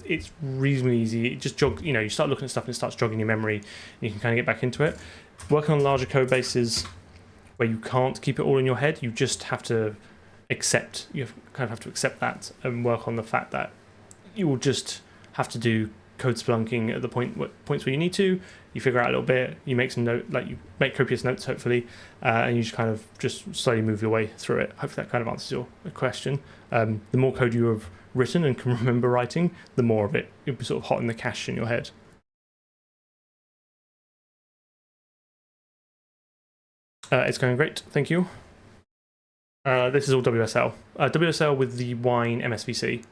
it's reasonably easy. It just you start looking at stuff and it starts jogging your memory, and you can kind of get back into it. Working on larger code bases where you can't keep it all in your head, you just have to accept. You kind of have to accept that and work on the fact that you will just have to do code spelunking at the points where you need to. You figure out a little bit. You make some you make copious notes, hopefully, and you just kind of just slowly move your way through it. Hopefully that kind of answers your question. The more code you have written and can remember writing, the more of it you'll be sort of hot in the cache in your head. It's going great, thank you. This is all WSL. WSL with the Wine MSVC.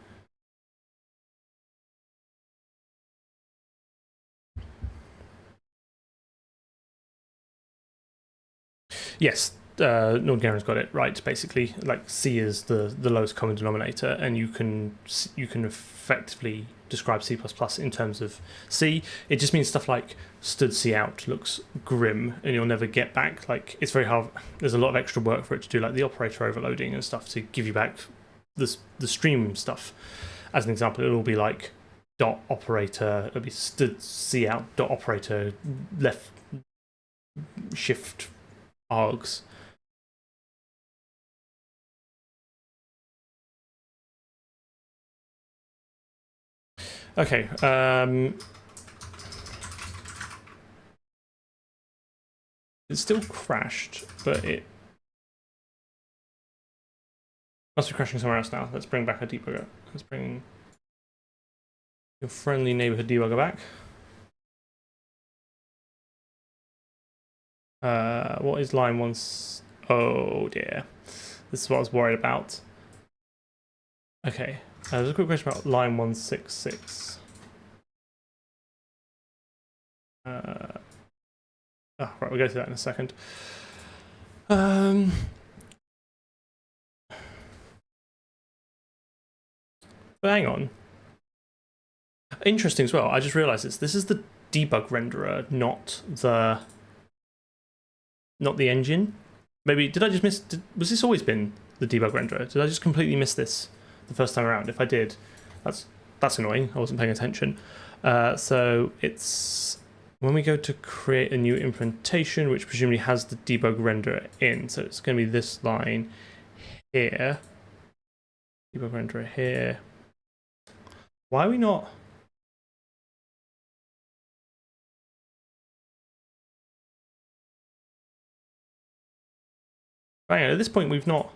Yes, Nordgaren's got it right. Basically, like C is the lowest common denominator, and you can effectively describe C++ in terms of C. It just means stuff like std C out looks grim, and you'll never get back. Like it's very hard. There's a lot of extra work for it to do, like the operator overloading and stuff to give you back the stream stuff. As an example, it'll be like dot operator, it'll be c out dot operator left shift args. Okay. It still crashed, but it must be crashing somewhere else now. Let's bring back a debugger. Let's bring your friendly neighborhood debugger back. What is line 1? Oh dear. This is what I was worried about. Okay. There's a quick question about line 166. Right, we'll go through that in a second. But hang on. Interesting as well. I just realized this. This is the debug renderer, not the engine. Maybe did I just miss? Was this always been the debug renderer? Did I just completely miss this the first time around? If I did, that's annoying. I wasn't paying attention. So it's when we go to create a new implementation, which presumably has the debug renderer in. So it's going to be this line here. Debug renderer here. Why are we not? Right, at this point, we've not.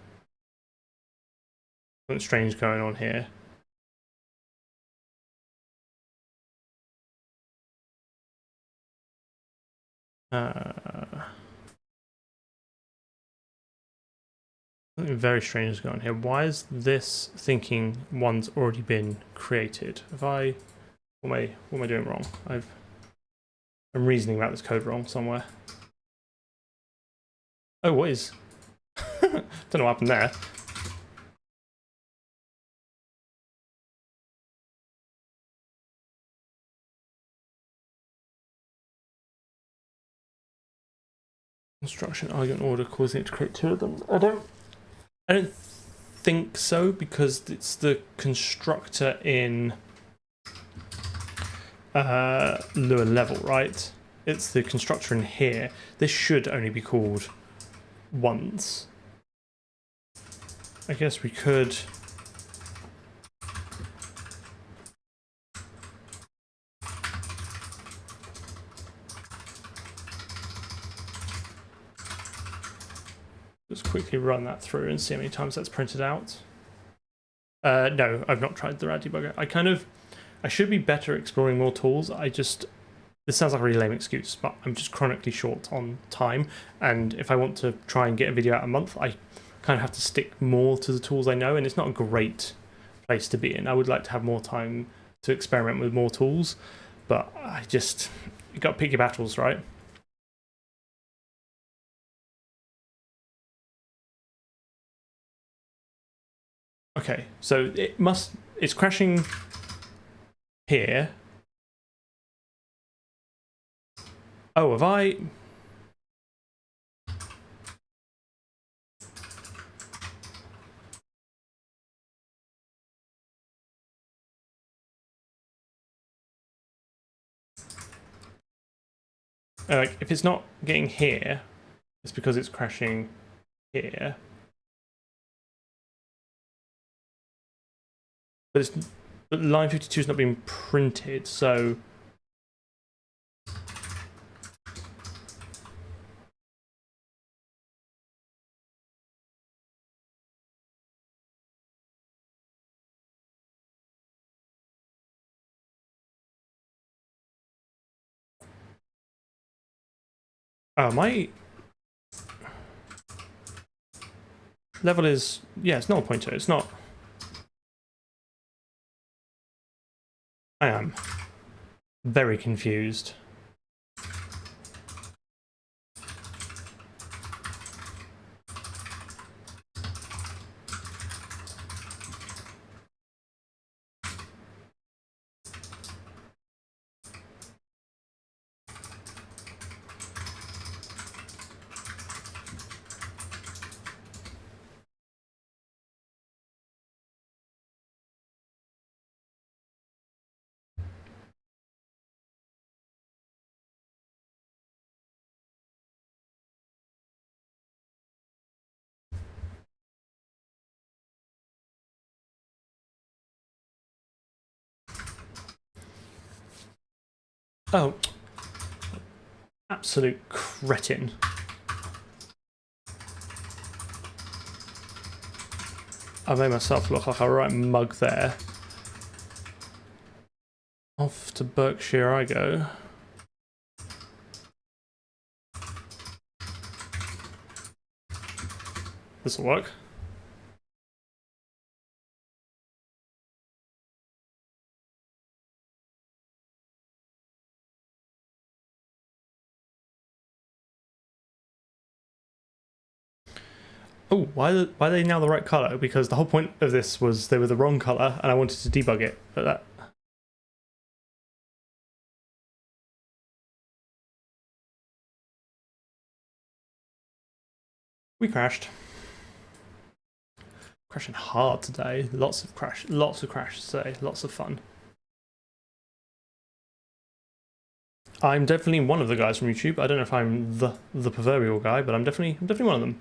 Something strange going on here. Something very strange is going on here. Why is this thinking one's already been created? What am I doing wrong? I'm reasoning about this code wrong somewhere. Oh, what is? Don't know what happened there. Construction argument order causing it to create two of them. I don't think so, because it's the constructor in lower level, right? It's the constructor in here. This should only be called once. I guess we could. Just quickly run that through and see how many times that's printed out. No, I've not tried the RAD debugger. I should be better exploring more tools. This sounds like a really lame excuse, but I'm just chronically short on time. And if I want to try and get a video out a month, I kind of have to stick more to the tools I know, and it's not a great place to be in. I would like to have more time to experiment with more tools, but you got to pick your battles, right? Okay, so it's crashing here. Oh, have I? If it's not getting here, it's because it's crashing here. But line 52 is not being printed, so my level is, yeah, it's null pointer. It's not. I am very confused. Oh, absolute cretin. I made myself look like a right mug there. Off to Berkshire I go. This'll work. Oh, why are they now the right colour? Because the whole point of this was they were the wrong colour and I wanted to debug it, but that... We crashed. Crashing hard today. Lots of crashes today. Lots of fun. I'm definitely one of the guys from YouTube. I don't know if I'm the proverbial guy, but I'm definitely one of them.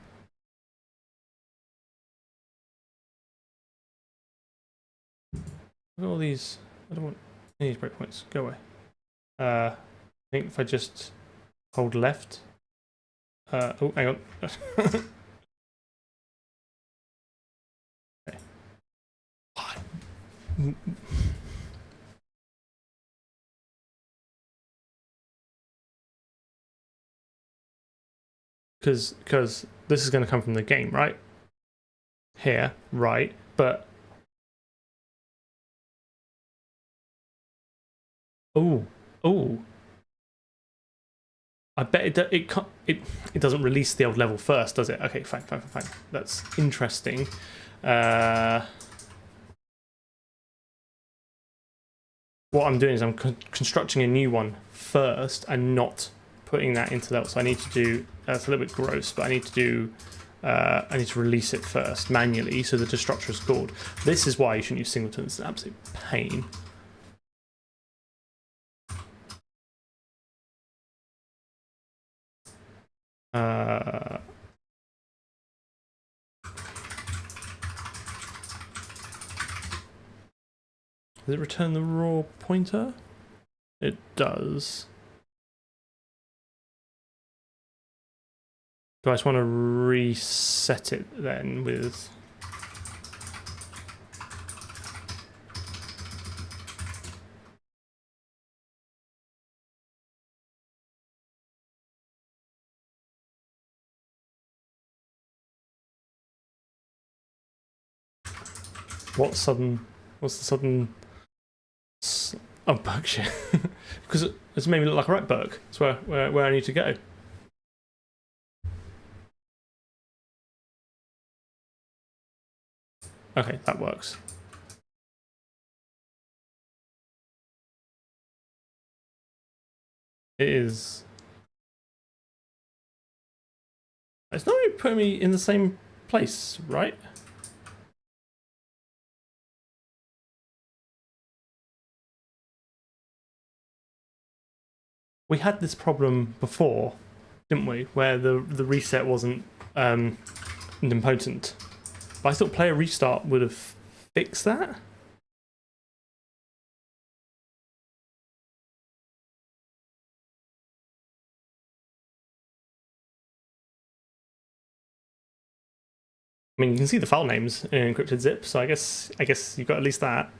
Look at all these. I don't want any of these breakpoints. Go away. I think if I just hold left. Oh, hang on. Okay. Because this is going to come from the game, right? Here, right? But oh, I bet it doesn't release the old level first, does it? Okay, fine. That's interesting. What I'm doing is I'm constructing a new one first and not putting that into level. So I need to do. That's a little bit gross, but I need to do. I need to release it first manually so that the structure is called. This is why you shouldn't use singletons. It's an absolute pain. Does it return the raw pointer? It does. Do I just want to reset it then with... What's the sudden... Oh, Berkshire. Because it's made me look like a right Berk. It's where I need to go. Okay, that works. It is... It's not really putting me in the same place, right? We had this problem before, didn't we? Where the reset wasn't idempotent. But I thought player restart would have fixed that. I mean, you can see the file names in encrypted zip, so I guess you've got at least that.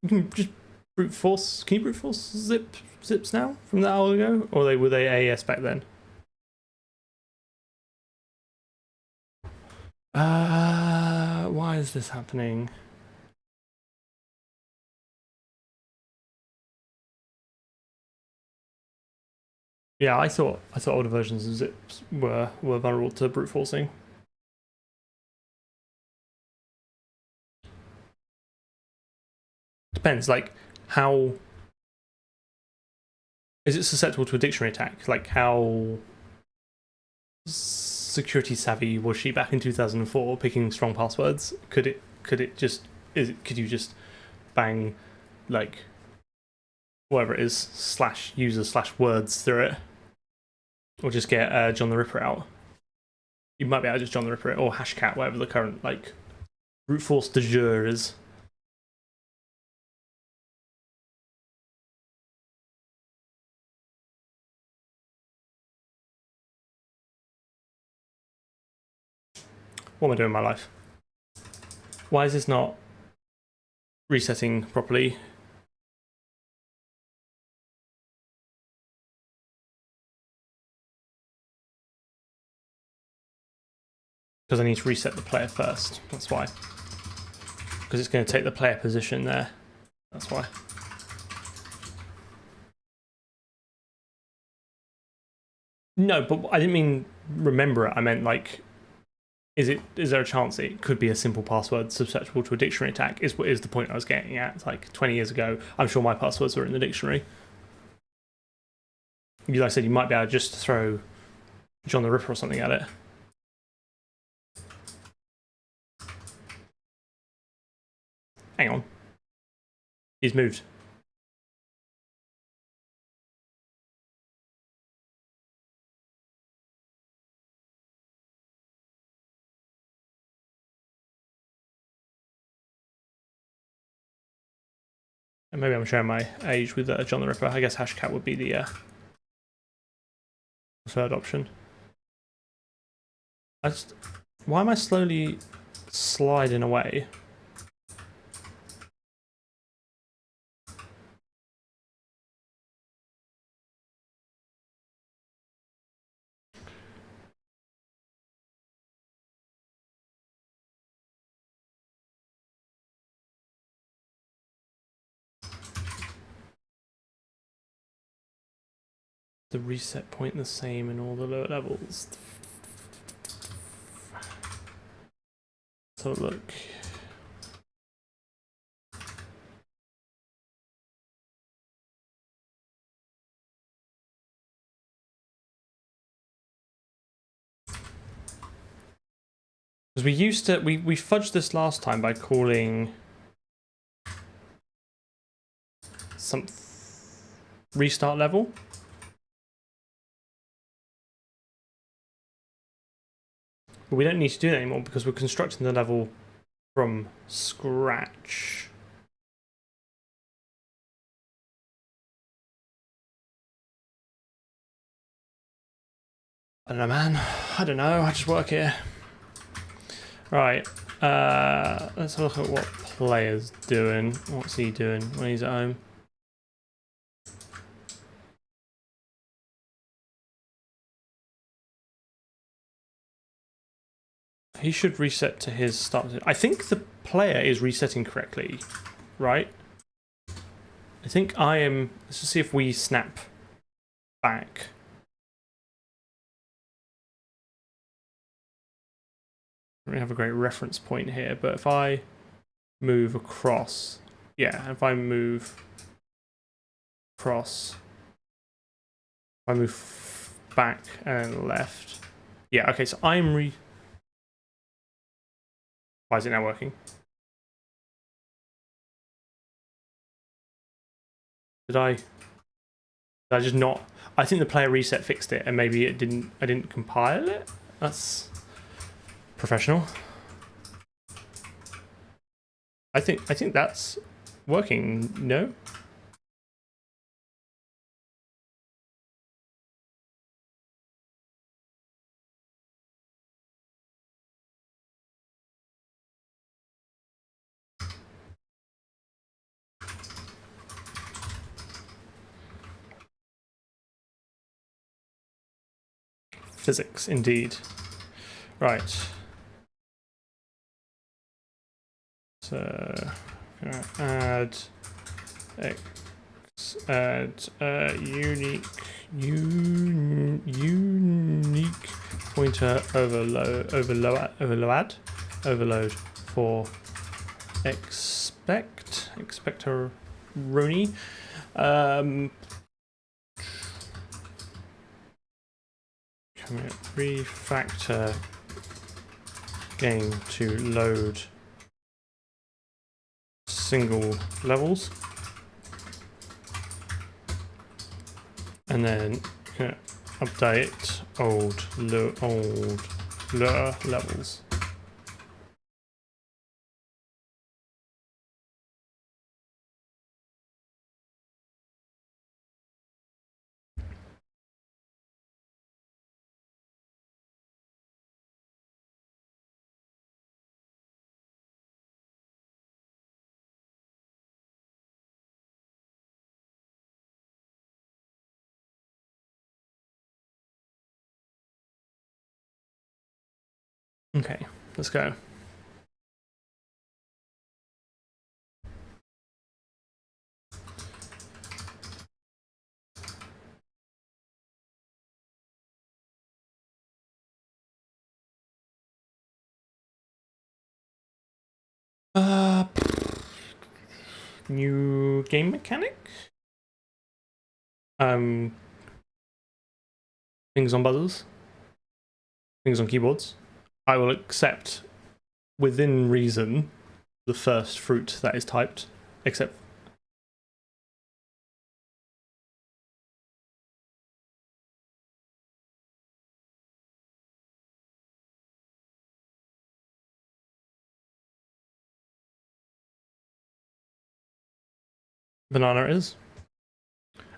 You can just brute force. Can you brute force zips now from that hour ago, or were they AES back then? Why is this happening? Yeah, I thought older versions of zips were vulnerable to brute forcing. Depends, like how is it susceptible to a dictionary attack? Like how security savvy was she back in 2004 picking strong passwords? Could you just bang like whatever it is /user/words through it, or just get John the Ripper out? You might be able to just John the Ripper it, or hashcat, whatever the current like brute force de jure is. What am I doing in my life? Why is this not resetting properly? Because I need to reset the player first. That's why. Because it's going to take the player position there. That's why. No, but I didn't mean remember it. I meant like, is there a chance it could be a simple password susceptible to a dictionary attack? Is the point I was getting at. It's like 20 years ago, I'm sure my passwords were in the dictionary. Like I said, you might be able to just throw John the Ripper or something at it. Hang on. He's moved. And maybe I'm showing my age with John the Ripper. I guess Hashcat would be the third option. Why am I slowly sliding away? The reset point the same in all the lower levels. Let's have a look. Because we used to, we fudged this last time by calling some restart level. But we don't need to do that anymore because we're constructing the level from scratch. I don't know, man. I don't know. I just work here. Right. Let's have a look at what player's doing. What's he doing when he's at home? He should reset to his start. I think the player is resetting correctly, right? I think I am. Let's just see if we snap back. I don't have a great reference point here, but if I move across, yeah, if I move across, if I move back and left, yeah, okay, so I'm why is it now working? Did I just not? I think the player reset fixed it, and maybe it didn't. I didn't compile it. That's professional. I think that's working. No. Physics, indeed. Right. So add unique pointer overload for expectoroni. Refactor game to load single levels, and then update old levels. Okay, let's go. New game mechanic. Things on buzzers. Things on keyboards. I will accept, within reason, the first fruit that is typed, except. Banana it is.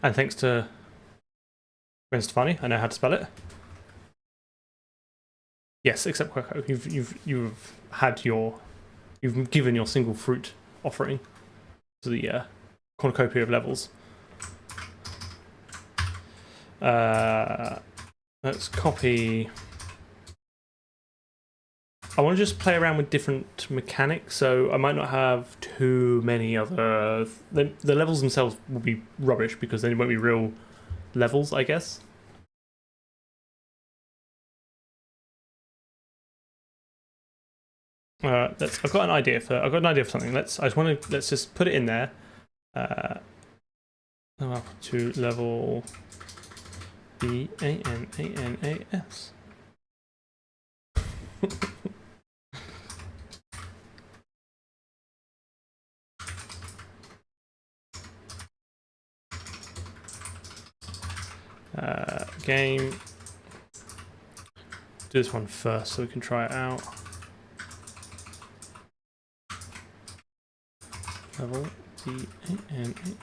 And thanks to Gwen Stefani, I know how to spell it. Yes, except Quaco. You've had your, you've given your single fruit offering to the cornucopia of levels. Let's copy. I want to just play around with different mechanics, so I might not have too many other. The levels themselves will be rubbish because they won't be real levels, I guess. I've got an idea for something. Let's just put it in there. Up to level BANANAS. Game. Do this one first so we can try it out. Level BANANAS.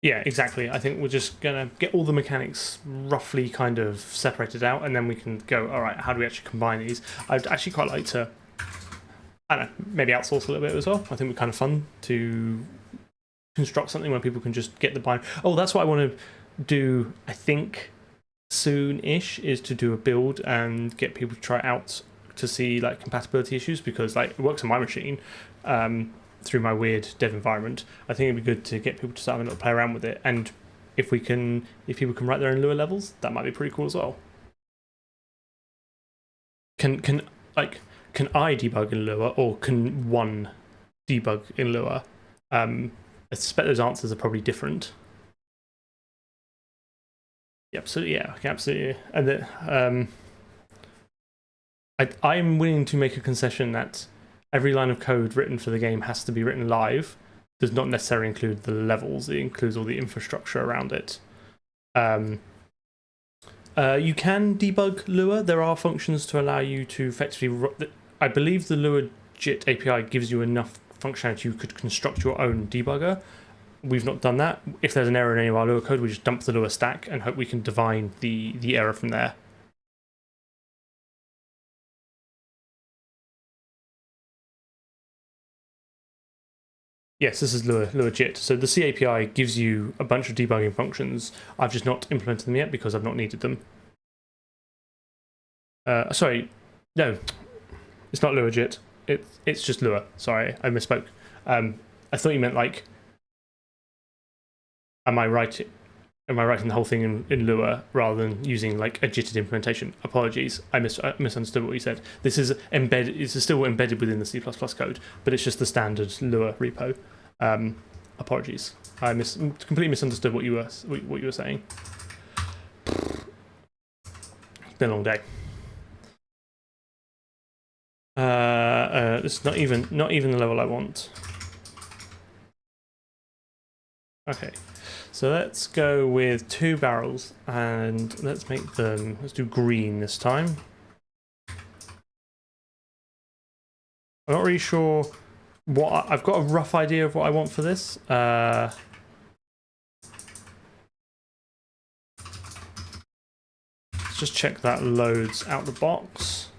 Yeah, exactly. I think we're just gonna get all the mechanics roughly kind of separated out, and then we can go, all right, how do we actually combine these? I'd actually quite like to, I don't know, maybe outsource a little bit as well. I think we're kind of fun to construct something where people can just get the buy. Oh, that's what I want to do, I think, soon-ish, is to do a build and get people to try it out to see like compatibility issues, because like it works on my machine. Through my weird dev environment, I think it'd be good to get people to start having a little play around with it, and if people can write their own Lua levels, that might be pretty cool as well. Can I debug in Lua, or can one debug in Lua? I suspect those answers are probably different. Yeah, absolutely. Yeah, okay, absolutely. And I'm willing to make a concession that every line of code written for the game has to be written live. Does not necessarily include the levels. It includes all the infrastructure around it. You can debug Lua. There are functions to allow you to effectively. I believe the Lua JIT API gives you enough functionality you could construct your own debugger. We've not done that. If there's an error in any of our Lua code, we just dump the Lua stack and hope we can divine the error from there. Yes, this is Lua JIT. So the C API gives you a bunch of debugging functions. I've just not implemented them yet because I've not needed them. Sorry, no, it's not Lua JIT. It's just Lua. Sorry, I misspoke. I thought you meant like, am I writing the whole thing in Lua rather than using like a JITted implementation? Apologies, I misunderstood what you said. This is embedded. It's still embedded within the C++ code, but it's just the standard Lua repo. Apologies, I completely misunderstood what you were saying. It's been a long day. This is not even the level I want. Okay, so let's go with 2 barrels and let's do green this time. I'm not really sure what I've got a rough idea of what I want for this. Let's just check that loads out the box.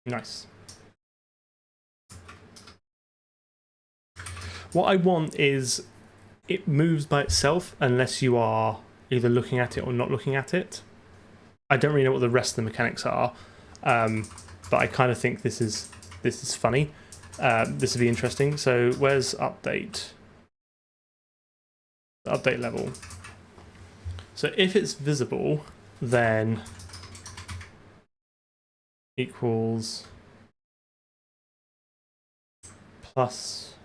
Nice. What I want is it moves by itself unless you are either looking at it or not looking at it. I don't really know what the rest of the mechanics are, but I kind of think this is funny. This would be interesting. So where's update? The update level. So if it's visible, then equals plus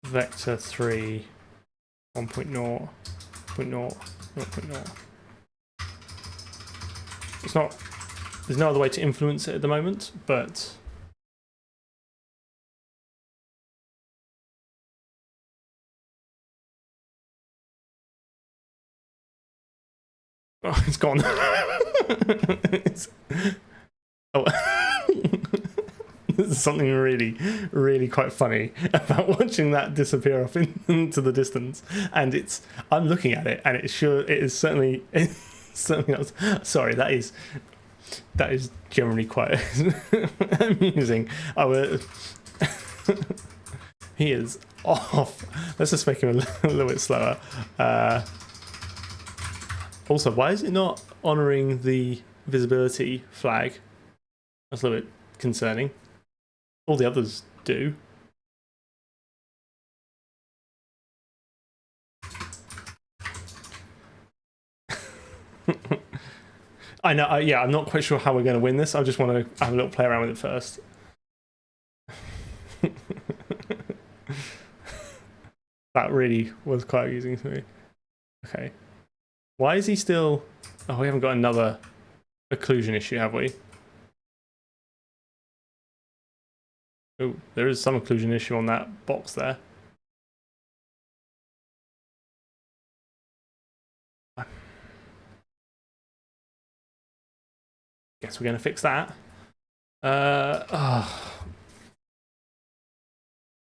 vector 3 1.0 0.0 0.0. It's not. There's no other way to influence it at the moment, but oh, it's gone. Oh, there's something really quite funny about watching that disappear off into the distance, and I'm looking at it, and it is certainly not. Sorry, that is generally quite amusing. He is off. Let's just make him a little bit slower. Also, why is it not honouring the visibility flag? That's a little bit concerning. All the others do. I know, yeah, I'm not quite sure how we're going to win this. I just want to have a little play around with it first. That really was quite amusing to me. Okay. Why is he still... Oh, we haven't got another occlusion issue, have we? Oh, there is some occlusion issue on that box there. Guess we're going to fix that.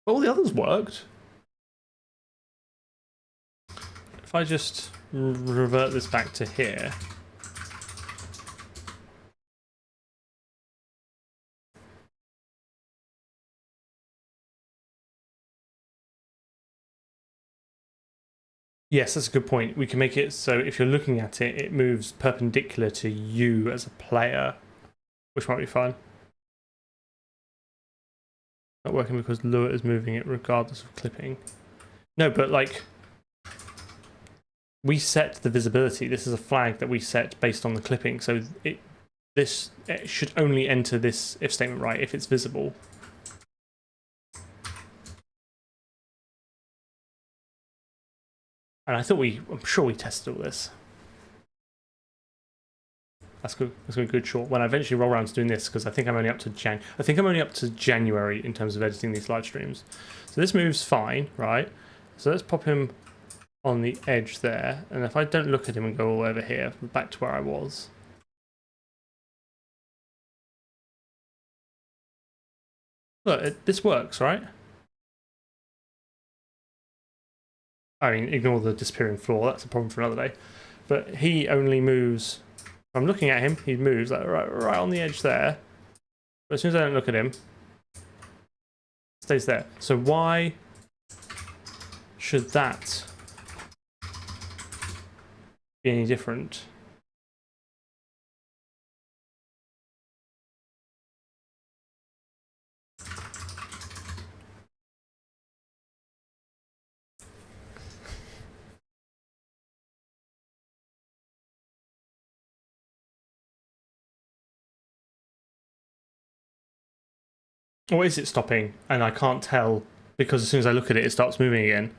All the others worked. If I just revert this back to here. Yes, that's a good point. We can make it so if you're looking at it, it moves perpendicular to you as a player, which might be fun. Not working because Lure is moving it regardless of clipping. No, but like, we set the visibility. This is a flag that we set based on the clipping, so it should only enter this if statement right if it's visible. And I'm sure we tested all this. That's good. That's going to be good short. When I eventually roll around to doing this, because I think I'm only up to January in terms of editing these live streams. So this moves fine, right? So let's pop him on the edge there, and if I don't look at him and go all over here, back to where I was. Look, this works, right? I mean, ignore the disappearing floor, that's a problem for another day. But he only moves, if I'm looking at him, he moves like right on the edge there. But as soon as I don't look at him, it stays there. So why should that be any different? Or is it stopping and I can't tell because as soon as I look at it, it starts moving again?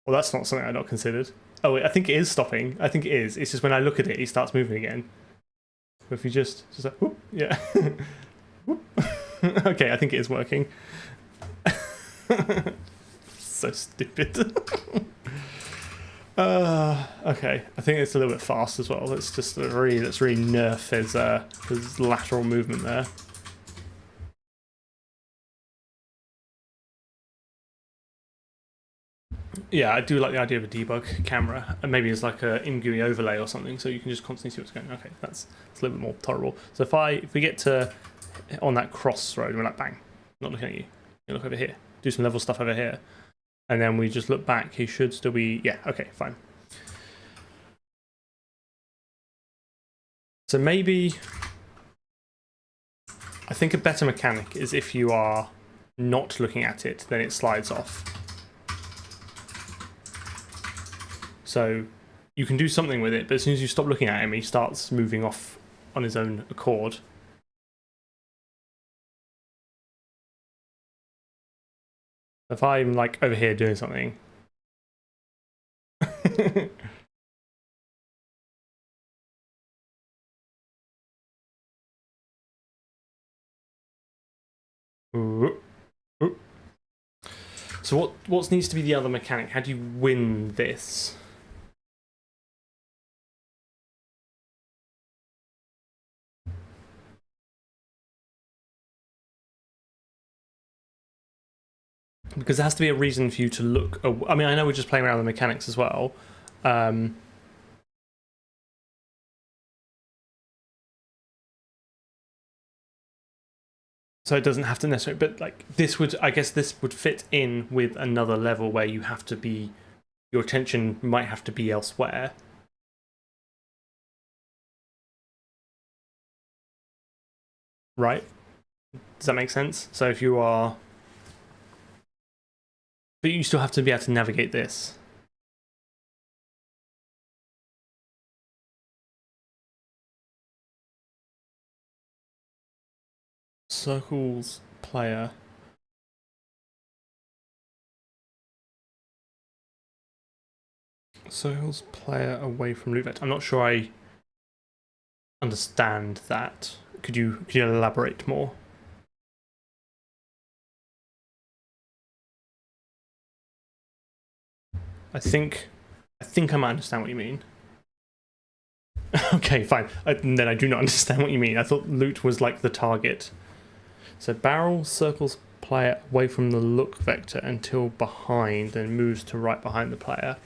Well, that's not something I've not considered. Oh, wait, I think it is stopping. I think it is. It's just when I look at it, it starts moving again. But if you just like, whoop, yeah. Whoop. Okay, I think it is working. So stupid. Okay, I think it's a little bit fast as well. Let's really nerf his lateral movement there. Yeah, I do like the idea of a debug camera, and maybe it's like a in-GUI overlay or something, so you can just constantly see what's going on. Okay, that's a little bit more tolerable. So if we get to on that crossroad, we're like, bang, not looking at you. You look over here, do some level stuff over here, and then we just look back. He should still be, yeah, okay, fine. So maybe, I think a better mechanic is if you are not looking at it, then it slides off. So you can do something with it, but as soon as you stop looking at him, he starts moving off on his own accord. If I'm like over here doing something. Ooh, ooh. So what needs to be the other mechanic? How do you win this? Because there has to be a reason for you to look. I mean, I know we're just playing around with the mechanics as well. So it doesn't have to necessarily, but like this would, I guess this would fit in with another level where you have to be, your attention might have to be elsewhere. Right? Does that make sense? So if you are, but you still have to be able to navigate this. Circles player. Circles player away from loot vector. I'm not sure I understand that. Could you elaborate more? I think I might understand what you mean. Okay, fine. Then I do not understand what you mean. I thought loot was like the target. So barrel circles player away from the look vector until behind, then moves to right behind the player.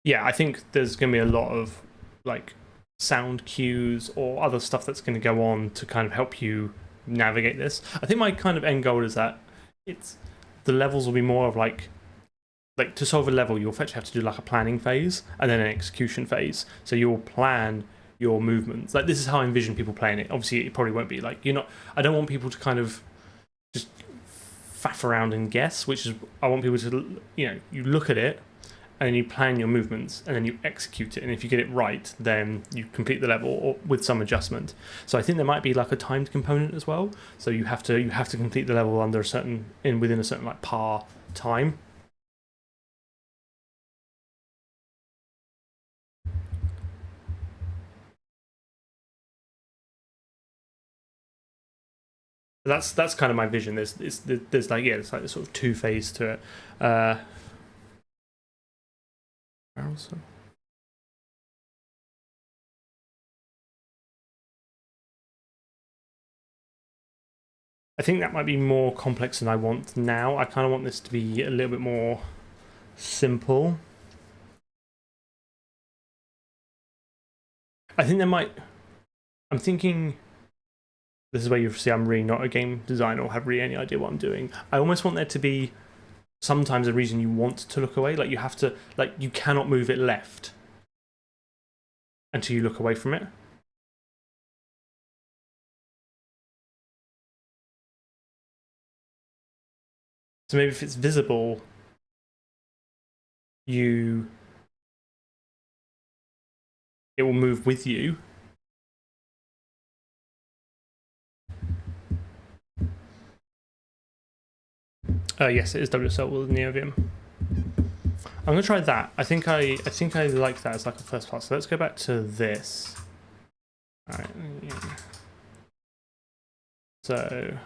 Yeah, I think there's going to be a lot of like sound cues or other stuff that's going to go on to kind of help you navigate this. I think my kind of end goal is that the levels will be more of like to solve a level, you'll actually have to do like a planning phase and then an execution phase. So you'll plan your movements. Like this is how I envision people playing it. Obviously, it probably won't be like I don't want people to kind of just faff around and guess. Which is I want people to you look at it and then you plan your movements and then you execute it. And if you get it right, then you complete the level or with some adjustment. So I think there might be like a timed component as well. So you have to complete the level under within a certain like par time. That's kind of my vision. There's like it's like this sort of two-phase to it. I think that might be more complex than I want now. I kind of want this to be a little bit more simple. I think there might. I'm thinking. This is where you see I'm really not a game designer or have really any idea what I'm doing. I almost want there to be sometimes a reason you want to look away. Like you have to, like you cannot move it left until you look away from it. So maybe if it's visible, it will move with you. Yes, it is WSL with NeoVim. I'm gonna try that. I think I like that as like a first part. So let's go back to this. All right. Yeah. So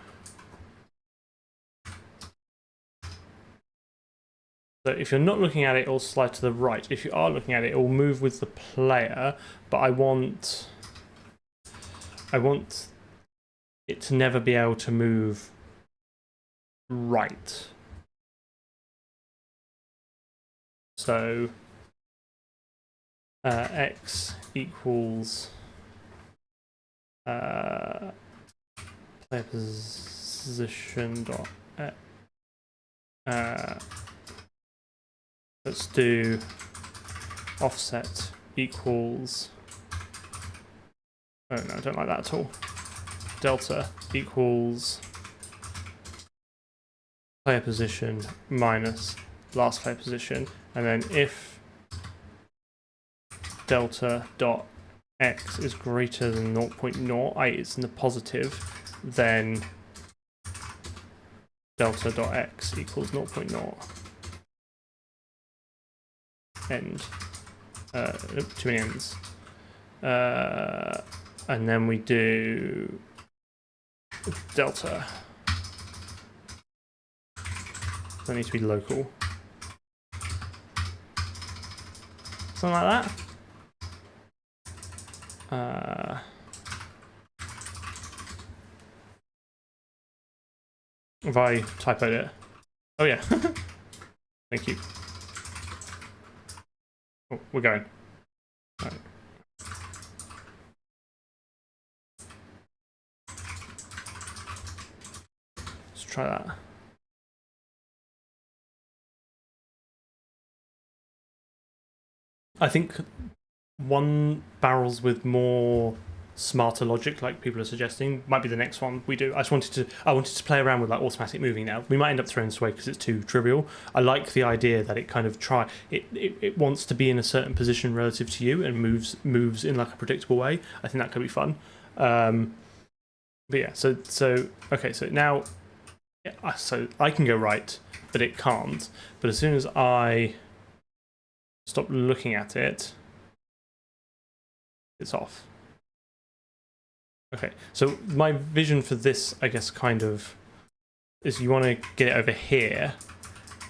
So if you're not looking at it, it'll slide to the right. If you are looking at it, it will move with the player, but I want it to never be able to move right. So x equals player position dot let's do offset equals, oh no, I don't like that at all. Delta equals player position minus last player position, and then if delta dot x is greater than 0.08, it's in the positive, then delta dot x equals 0.0. End. Too many ends. And then we do delta. That needs to be local. Something like that. If I typoed it. Oh yeah. Thank you. Oh, we're going. All right. Let's try that. I think one barrels with more smarter logic, like people are suggesting, might be the next one we do. I wanted to play around with like automatic moving now. We might end up throwing this away because it's too trivial. I like the idea that it kind of it wants to be in a certain position relative to you and moves in like a predictable way. I think that could be fun. But yeah, so okay, so now so I can go right, but it can't. But as soon as I stop looking at it, it's off. Okay, so my vision for this, I guess, kind of is you want to get it over here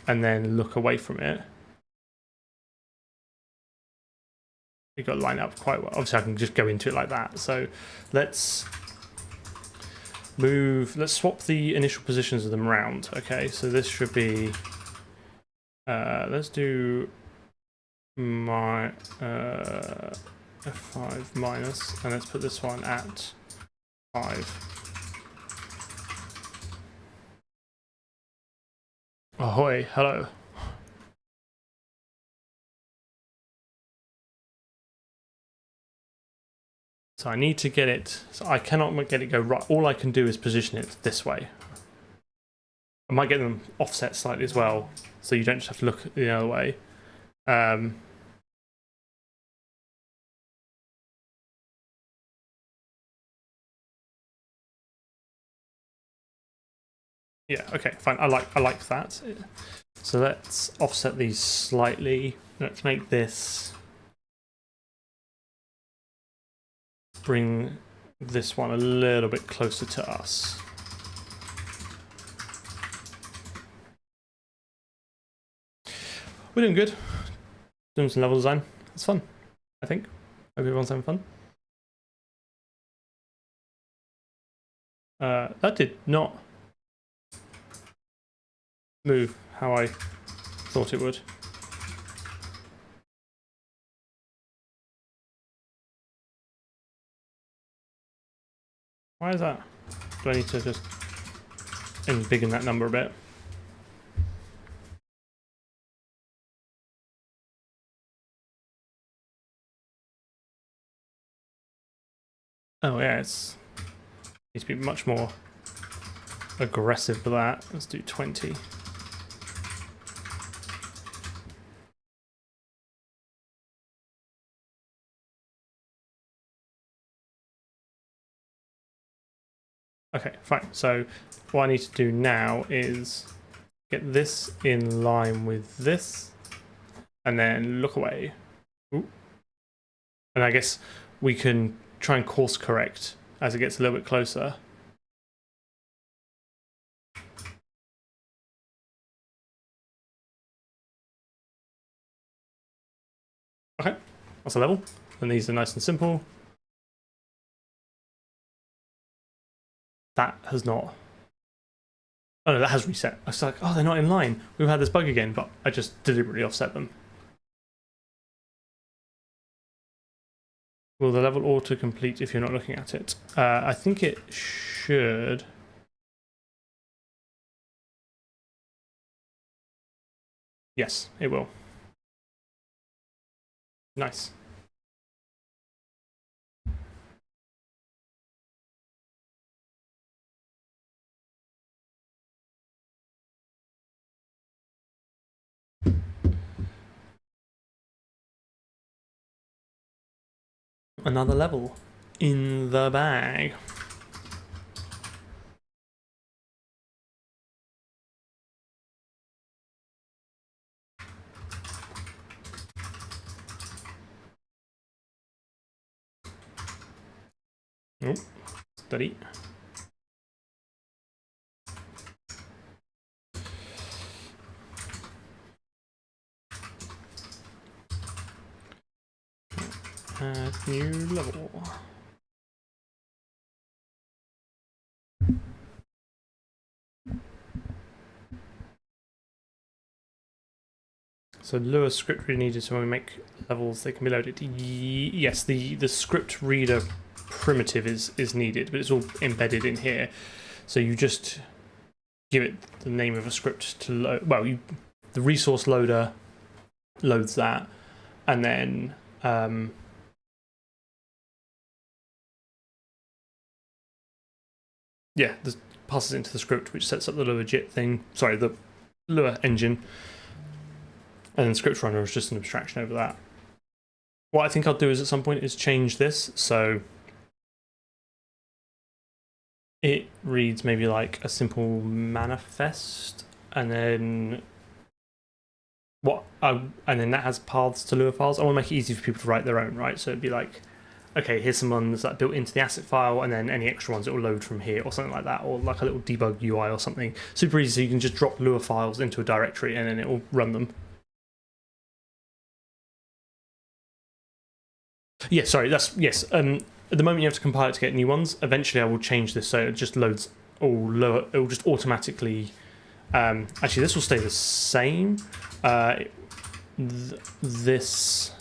and then look away from it. You've got to line up quite well. Obviously, I can just go into it like that. So let's swap the initial positions of them around. Okay, so this should be, let's do my F5 minus, and let's put this one at 5. Ahoy, hello. So I need to get it, so I cannot get it go right. All I can do is position it this way. I might get them offset slightly as well, so you don't just have to look the other way. Yeah, okay, fine. I like that. So let's offset these slightly. Let's make this, bring this one a little bit closer to us. We're doing good. Doing some level design. It's fun, I think. Hope everyone's having fun. That did not move how I thought it would. Why is that? Do I need to just embiggen that number a bit? Oh yeah, it's needs to be much more aggressive for that. Let's do 20. Okay, fine. So what I need to do now is get this in line with this, and then look away. Ooh. And I guess we can try and course correct as it gets a little bit closer. Okay, that's a level. And these are nice and simple. That has not... Oh no, that has reset. I was like, oh, they're not in line. We've had this bug again, but I just deliberately offset them. Will the level auto-complete if you're not looking at it? I think it should. Yes, it will. Nice. Another level in the bag. Oh, steady. Add new level. So Lua script reader needed, so when we make levels they can be loaded. Yes, the script reader primitive is needed, but it's all embedded in here. So you just give it the name of a script to load. Well, the resource loader loads that, and then yeah, this passes it into the script, which sets up the Lua JIT thing. Sorry, the Lua engine, and then script runner is just an abstraction over that. What I think I'll do is at some point is change this so it reads maybe like a simple manifest, and then and then that has paths to Lua files. I want to make it easy for people to write their own, right? So it'd be like, okay, here's some ones that are built into the asset file, and then any extra ones it will load from here, or something like that, or like a little debug UI or something. Super easy, so you can just drop Lua files into a directory, and then it will run them. Yeah, sorry, that's yes. At the moment you have to compile it to get new ones. Eventually I will change this so it just loads all lower. It will just automatically. Actually, this will stay the same. This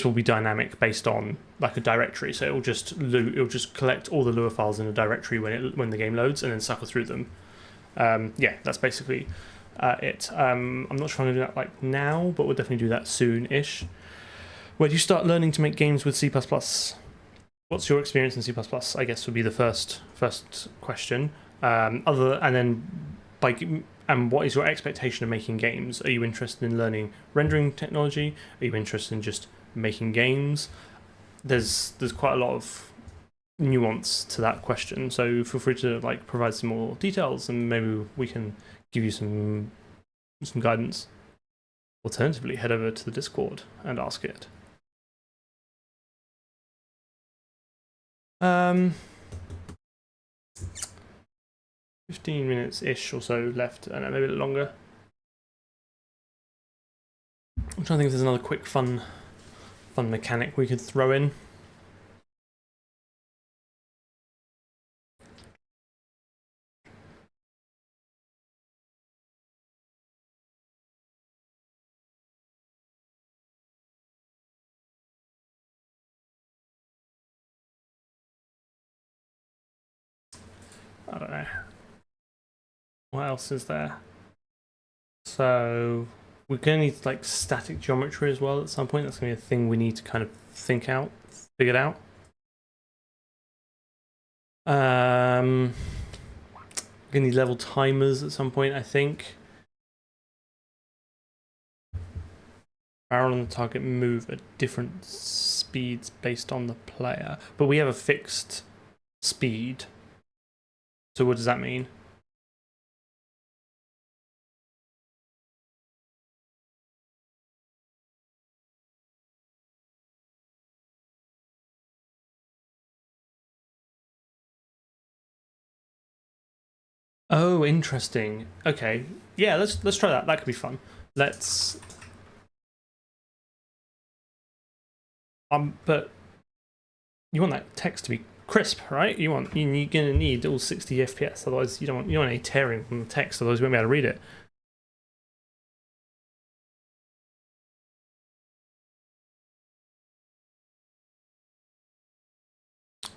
will be dynamic based on like a directory. So it will just collect all the Lua files in a directory when the game loads, and then cycle through them. Yeah, that's basically it. I'm not sure I'm going to do that like now, but we'll definitely do that soon-ish. Where do you start learning to make games with C++? What's your experience in C++? I guess would be the first question. And what is your expectation of making games? Are you interested in learning rendering technology? Are you interested in just making games? There's quite a lot of nuance to that question, so feel free to like provide some more details, and maybe we can give you some guidance. Alternatively, head over to the Discord and ask it. 15 minutes-ish or so left, and maybe a bit longer. I'm trying to think if there's another quick fun mechanic we could throw in. I don't know. What else is there? So we're going to need like static geometry as well at some point. That's going to be a thing we need to kind of figure it out. We're going to need level timers at some point, I think. Barrel and the target move at different speeds based on the player, but we have a fixed speed. So what does that mean? Oh, interesting. Okay, yeah, let's try that. That could be fun. Let's But you want that text to be crisp, right? You're gonna need all 60 FPS, otherwise you don't want any tearing from the text, otherwise you won't be able to read it.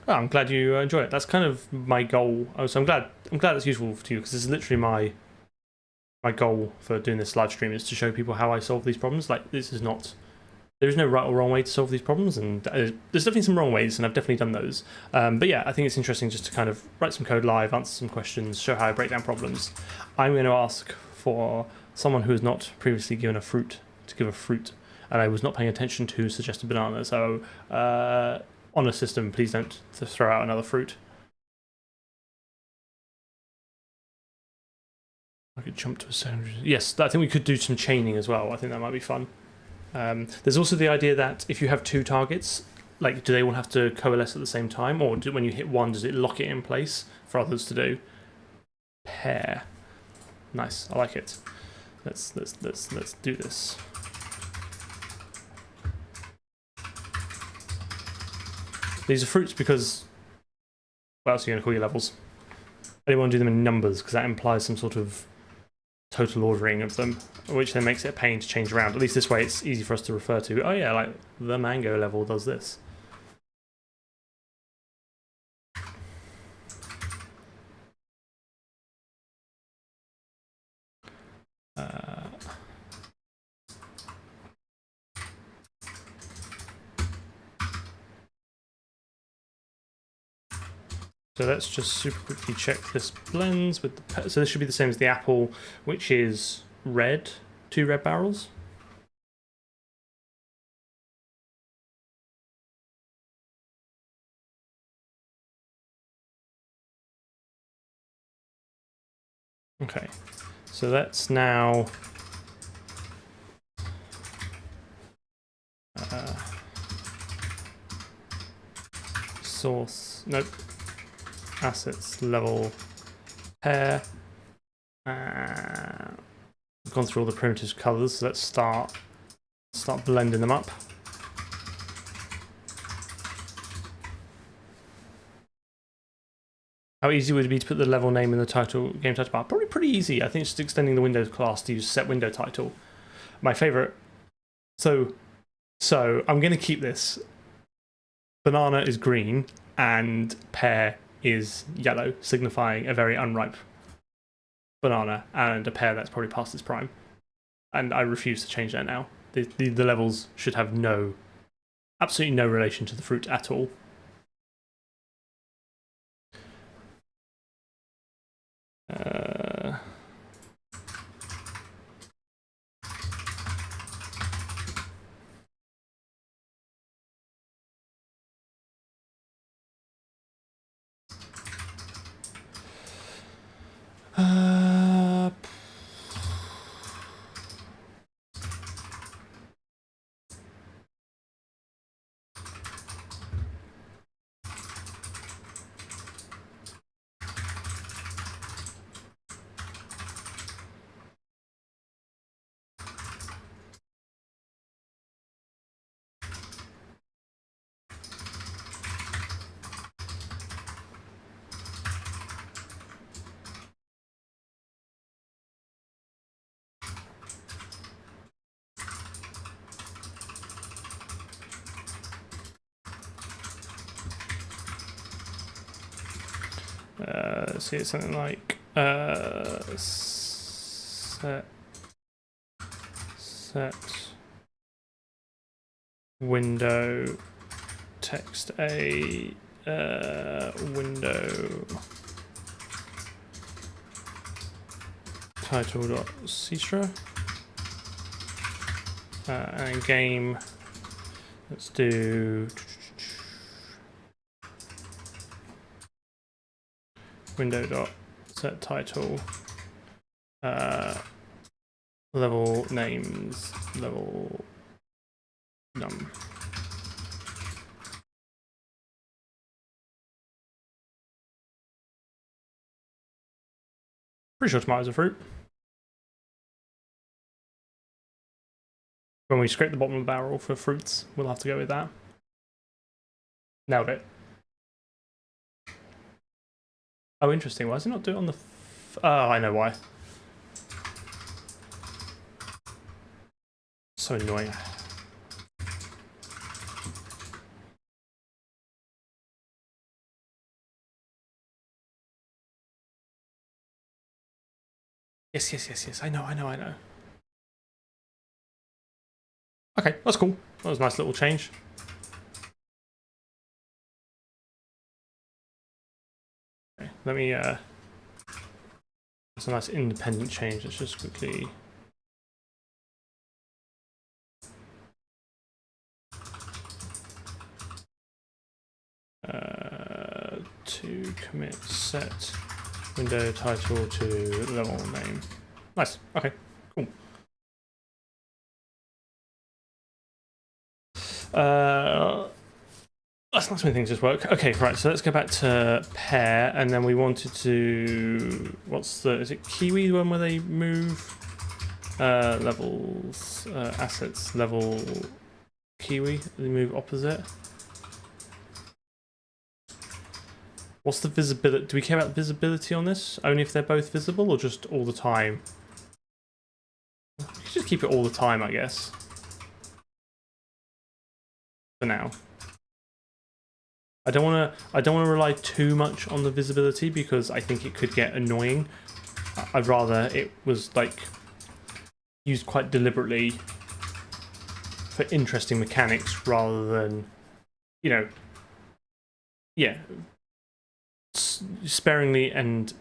Oh, I'm glad you enjoy it. That's kind of my goal. So I'm glad it's useful to you, because this is literally my goal for doing this live stream, is to show people how I solve these problems. Like, this is not, there is no right or wrong way to solve these problems, and there's definitely some wrong ways, and I've definitely done those. But yeah, I think it's interesting just to kind of write some code live, answer some questions, show how I break down problems. I'm going to ask for someone who has not previously given a fruit to give a fruit, and I was not paying attention to suggest a banana. So on a system, please don't throw out another fruit. I could jump to a 700. Yes, I think we could do some chaining as well. I think that might be fun. There's also the idea that if you have two targets, like, do they all have to coalesce at the same time, or when you hit one, does it lock it in place for others to do? Pair. Nice, I like it. Let's do this. These are fruits because, what else are you going to call your levels? I don't want to do them in numbers because that implies some sort of total ordering of them, which then makes it a pain to change around. At least this way it's easy for us to refer to, oh yeah, like the mango level does this. So let's just super quickly check this blends with the, so this should be the same as the apple, which is red, 2 red barrels. Okay, so let's now source, nope, assets level pair. We've gone through all the primitives colors, so let's start blending them up. How easy would it be to put the level name in the title, game title bar? Probably pretty easy. I think it's just extending the Windows class to use set window title. My favorite. So I'm going to keep this. Banana is green and pear is yellow, signifying a very unripe banana, and a pear that's probably past its prime. And I refuse to change that now. The levels should have absolutely no relation to the fruit at all. See, it's something like set window text a window title.cstra and game. Let's do window.set title level names level num. Pretty sure tomatoes are fruit. When we scrape the bottom of the barrel for fruits, we'll have to go with that. Nailed it. Oh, interesting. Why does it not do it on the... Oh, I know why. So annoying. Yes. I know. Okay, that's cool. That was a nice little change. Okay, let me, that's a nice independent change. Let's just quickly... to commit set window title to level name. Nice. Okay, cool. That's not so many things just work. Okay, right, so let's go back to pair, and then we wanted to... is it Kiwi, the one where they move levels, assets, level Kiwi, they move opposite? What's the visibility? Do we care about visibility on this? Only if they're both visible, or just all the time? We should just keep it all the time, I guess. For now. I don't want to rely too much on the visibility because I think it could get annoying. I'd rather it was like used quite deliberately for interesting mechanics rather than, you know, yeah, sparingly and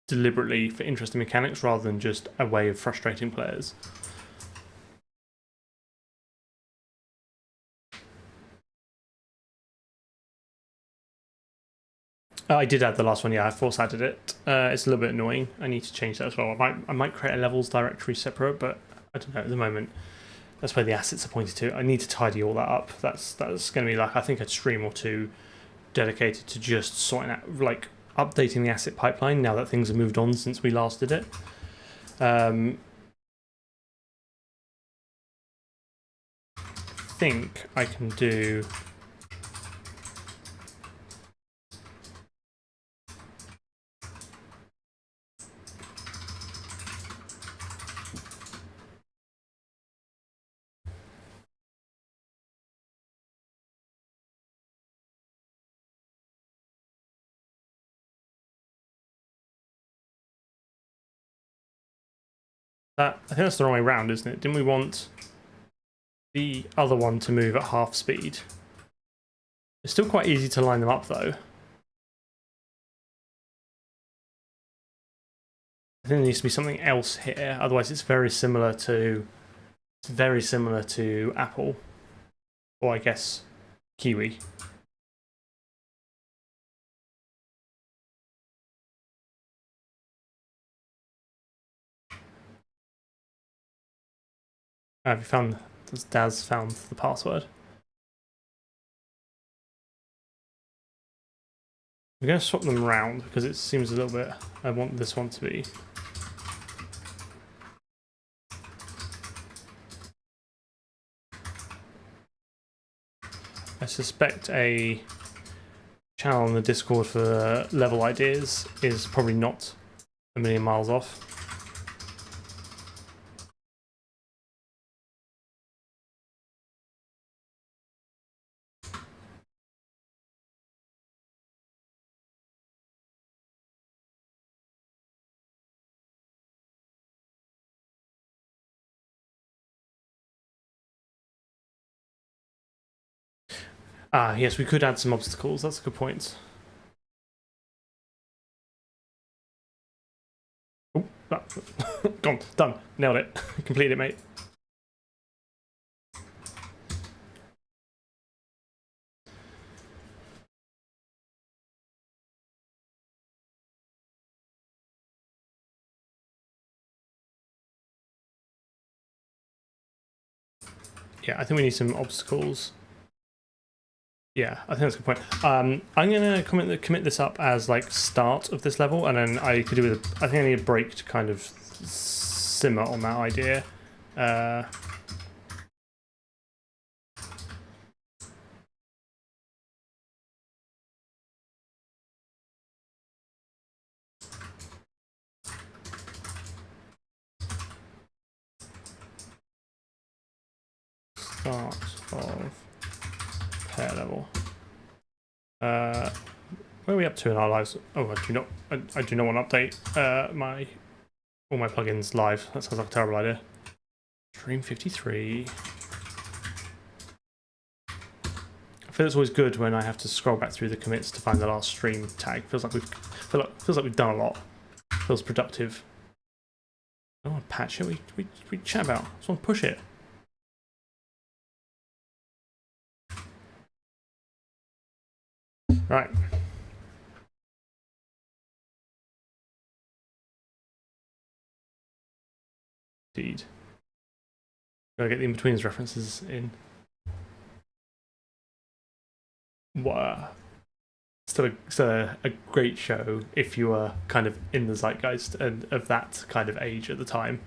deliberately for interesting mechanics rather than just a way of frustrating players. I did add the last one, yeah, I force added it. It's a little bit annoying. I need to change that as well. I might create a levels directory separate, but I don't know at the moment. That's where the assets are pointed to. I need to tidy all that up. That's going to be like, I think, a stream or two dedicated to just sorting out, like, updating the asset pipeline now that things have moved on since we last did it. I think I can do... I think that's the wrong way around, isn't it? Didn't we want the other one to move at half speed? It's still quite easy to line them up, though. I think there needs to be something else here. Otherwise, it's very similar to Apple, or I guess Kiwi. Have you found? Has Daz found the password? We're going to swap them around because it seems a little bit... I want this one to be... I suspect a channel on the Discord for level ideas is probably not a million miles off. Ah, yes, we could add some obstacles. That's a good point. Oh, gone. Done. Nailed it. Completed it, mate. Yeah, I think we need some obstacles. Yeah, I think that's a good point. I'm going to commit this up as like start of this level, and then I could do with I think I need a break to kind of simmer on that idea. start of pair level. Where are we up to in our lives? Oh, I do not want to update all my plugins live. That sounds like a terrible idea. Stream 53. I feel it's always good when I have to scroll back through the commits to find the last stream tag. Feels like we've done a lot. Feels productive. I don't want to patch it. We chat about. I just want to push it. Right. Indeed. Gotta get the in-betweens references in. What? Still a great show if you were kind of in the zeitgeist and of that kind of age at the time.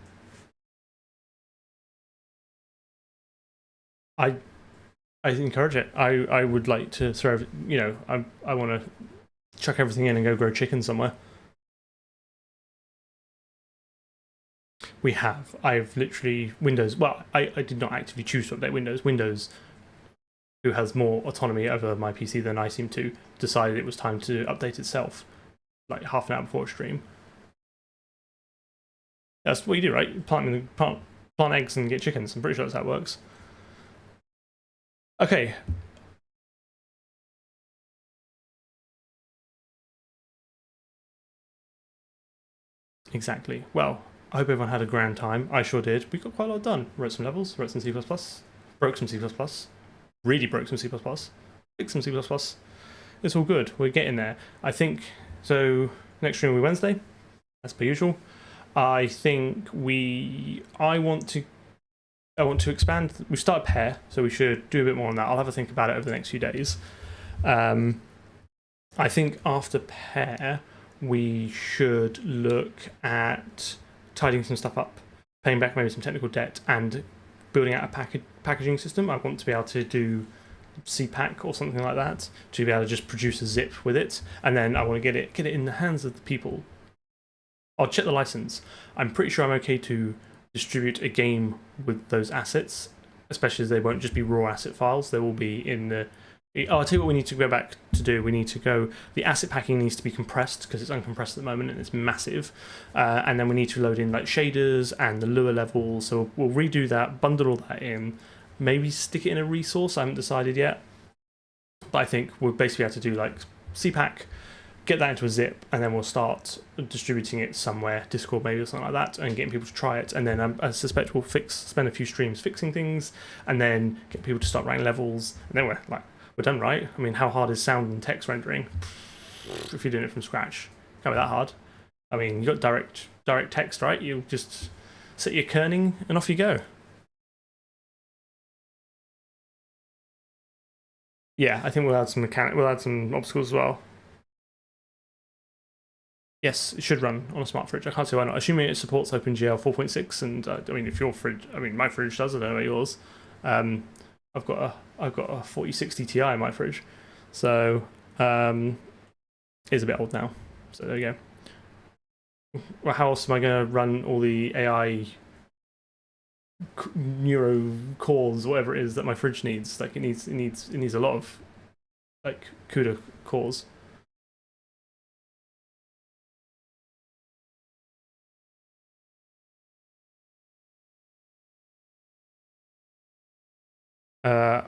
I encourage it. I would like to throw, you know, I want to chuck everything in and go grow chicken somewhere. We have. I've literally Windows. Well, I did not actively choose to update Windows. Windows, who has more autonomy over my PC than I seem to, decided it was time to update itself, like half an hour before stream. That's what you do, right? Plant eggs and get chickens. I'm pretty sure that's how it works. Okay. Exactly. Well, I hope everyone had a grand time. I sure did. We got quite a lot done. Wrote some levels, wrote some C++, broke some C++, really broke some C++, fixed some C++. It's all good. We're getting there. I think, so next stream will be Wednesday, as per usual. I think I want to expand. We've started pair, so we should do a bit more on that. I'll have a think about it over the next few days. I think after pair, we should look at tidying some stuff up, paying back maybe some technical debt, and building out a packaging system. I want to be able to do CPAC or something like that, to be able to just produce a zip with it, and then I want to get it in the hands of the people. I'll check the license. I'm pretty sure I'm okay to distribute a game with those assets, especially as they won't just be raw asset files. They will be in the... Oh, I'll tell you what we need to go back to do. We need to go... The asset packing needs to be compressed because it's uncompressed at the moment and it's massive. And then we need to load in like shaders and the Lua levels. So we'll redo that, bundle all that in, maybe stick it in a resource. I haven't decided yet. But I think we'll basically have to do like CPAC, get that into a zip, and then we'll start distributing it somewhere, Discord maybe or something like that, and getting people to try it. And then I suspect we'll spend a few streams fixing things, and then get people to start writing levels. And then we're done, right? I mean, how hard is sound and text rendering if you're doing it from scratch? Can't be that hard. I mean, you got direct text, right? You just set your kerning and off you go. Yeah, I think we'll add some obstacles as well. Yes, it should run on a smart fridge. I can't see why not. Assuming it supports OpenGL 4.6, and I mean, if your fridge, I mean, my fridge does. I don't know about yours. I've got a 4060 Ti in my fridge, so it's a bit old now. So there you go. Well, how else am I going to run all the AI neuro cores, whatever it is that my fridge needs? Like it needs a lot of like CUDA cores.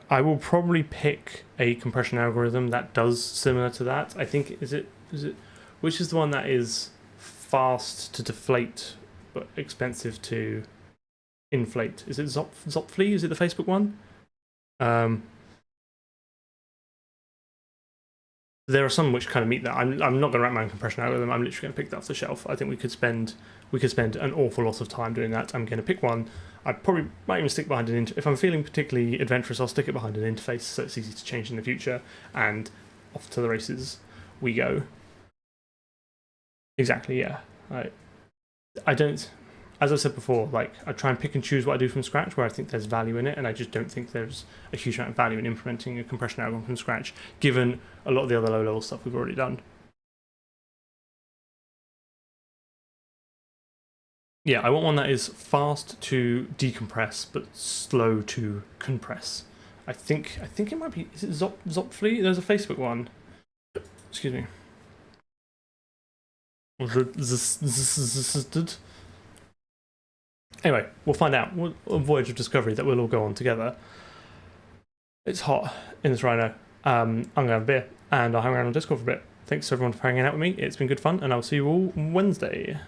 I will probably pick a compression algorithm that does similar to that. I think which is the one that is fast to deflate but expensive to inflate? Is it Zopfli? Is it the Facebook one? There are some which kind of meet that. I'm not going to write my own compression algorithm. I'm literally going to pick that off the shelf. I think we could spend an awful lot of time doing that. I'm going to pick one. I probably might even stick behind an if I'm feeling particularly adventurous, I'll stick it behind an interface so it's easy to change in the future, and off to the races we go. Exactly, yeah. I don't, as I said before, like I try and pick and choose what I do from scratch where I think there's value in it, and I just don't think there's a huge amount of value in implementing a compression algorithm from scratch, given a lot of the other low-level stuff we've already done. Yeah, I want one that is fast to decompress but slow to compress. I think it might be. Is it Zopfli? There's a Facebook one. Excuse me. Anyway, we'll find out. A voyage of discovery that we'll all go on together. It's hot in this rhino. I'm gonna have a beer and I'll hang around on Discord for a bit. Thanks everyone for hanging out with me. It's been good fun, and I'll see you all Wednesday.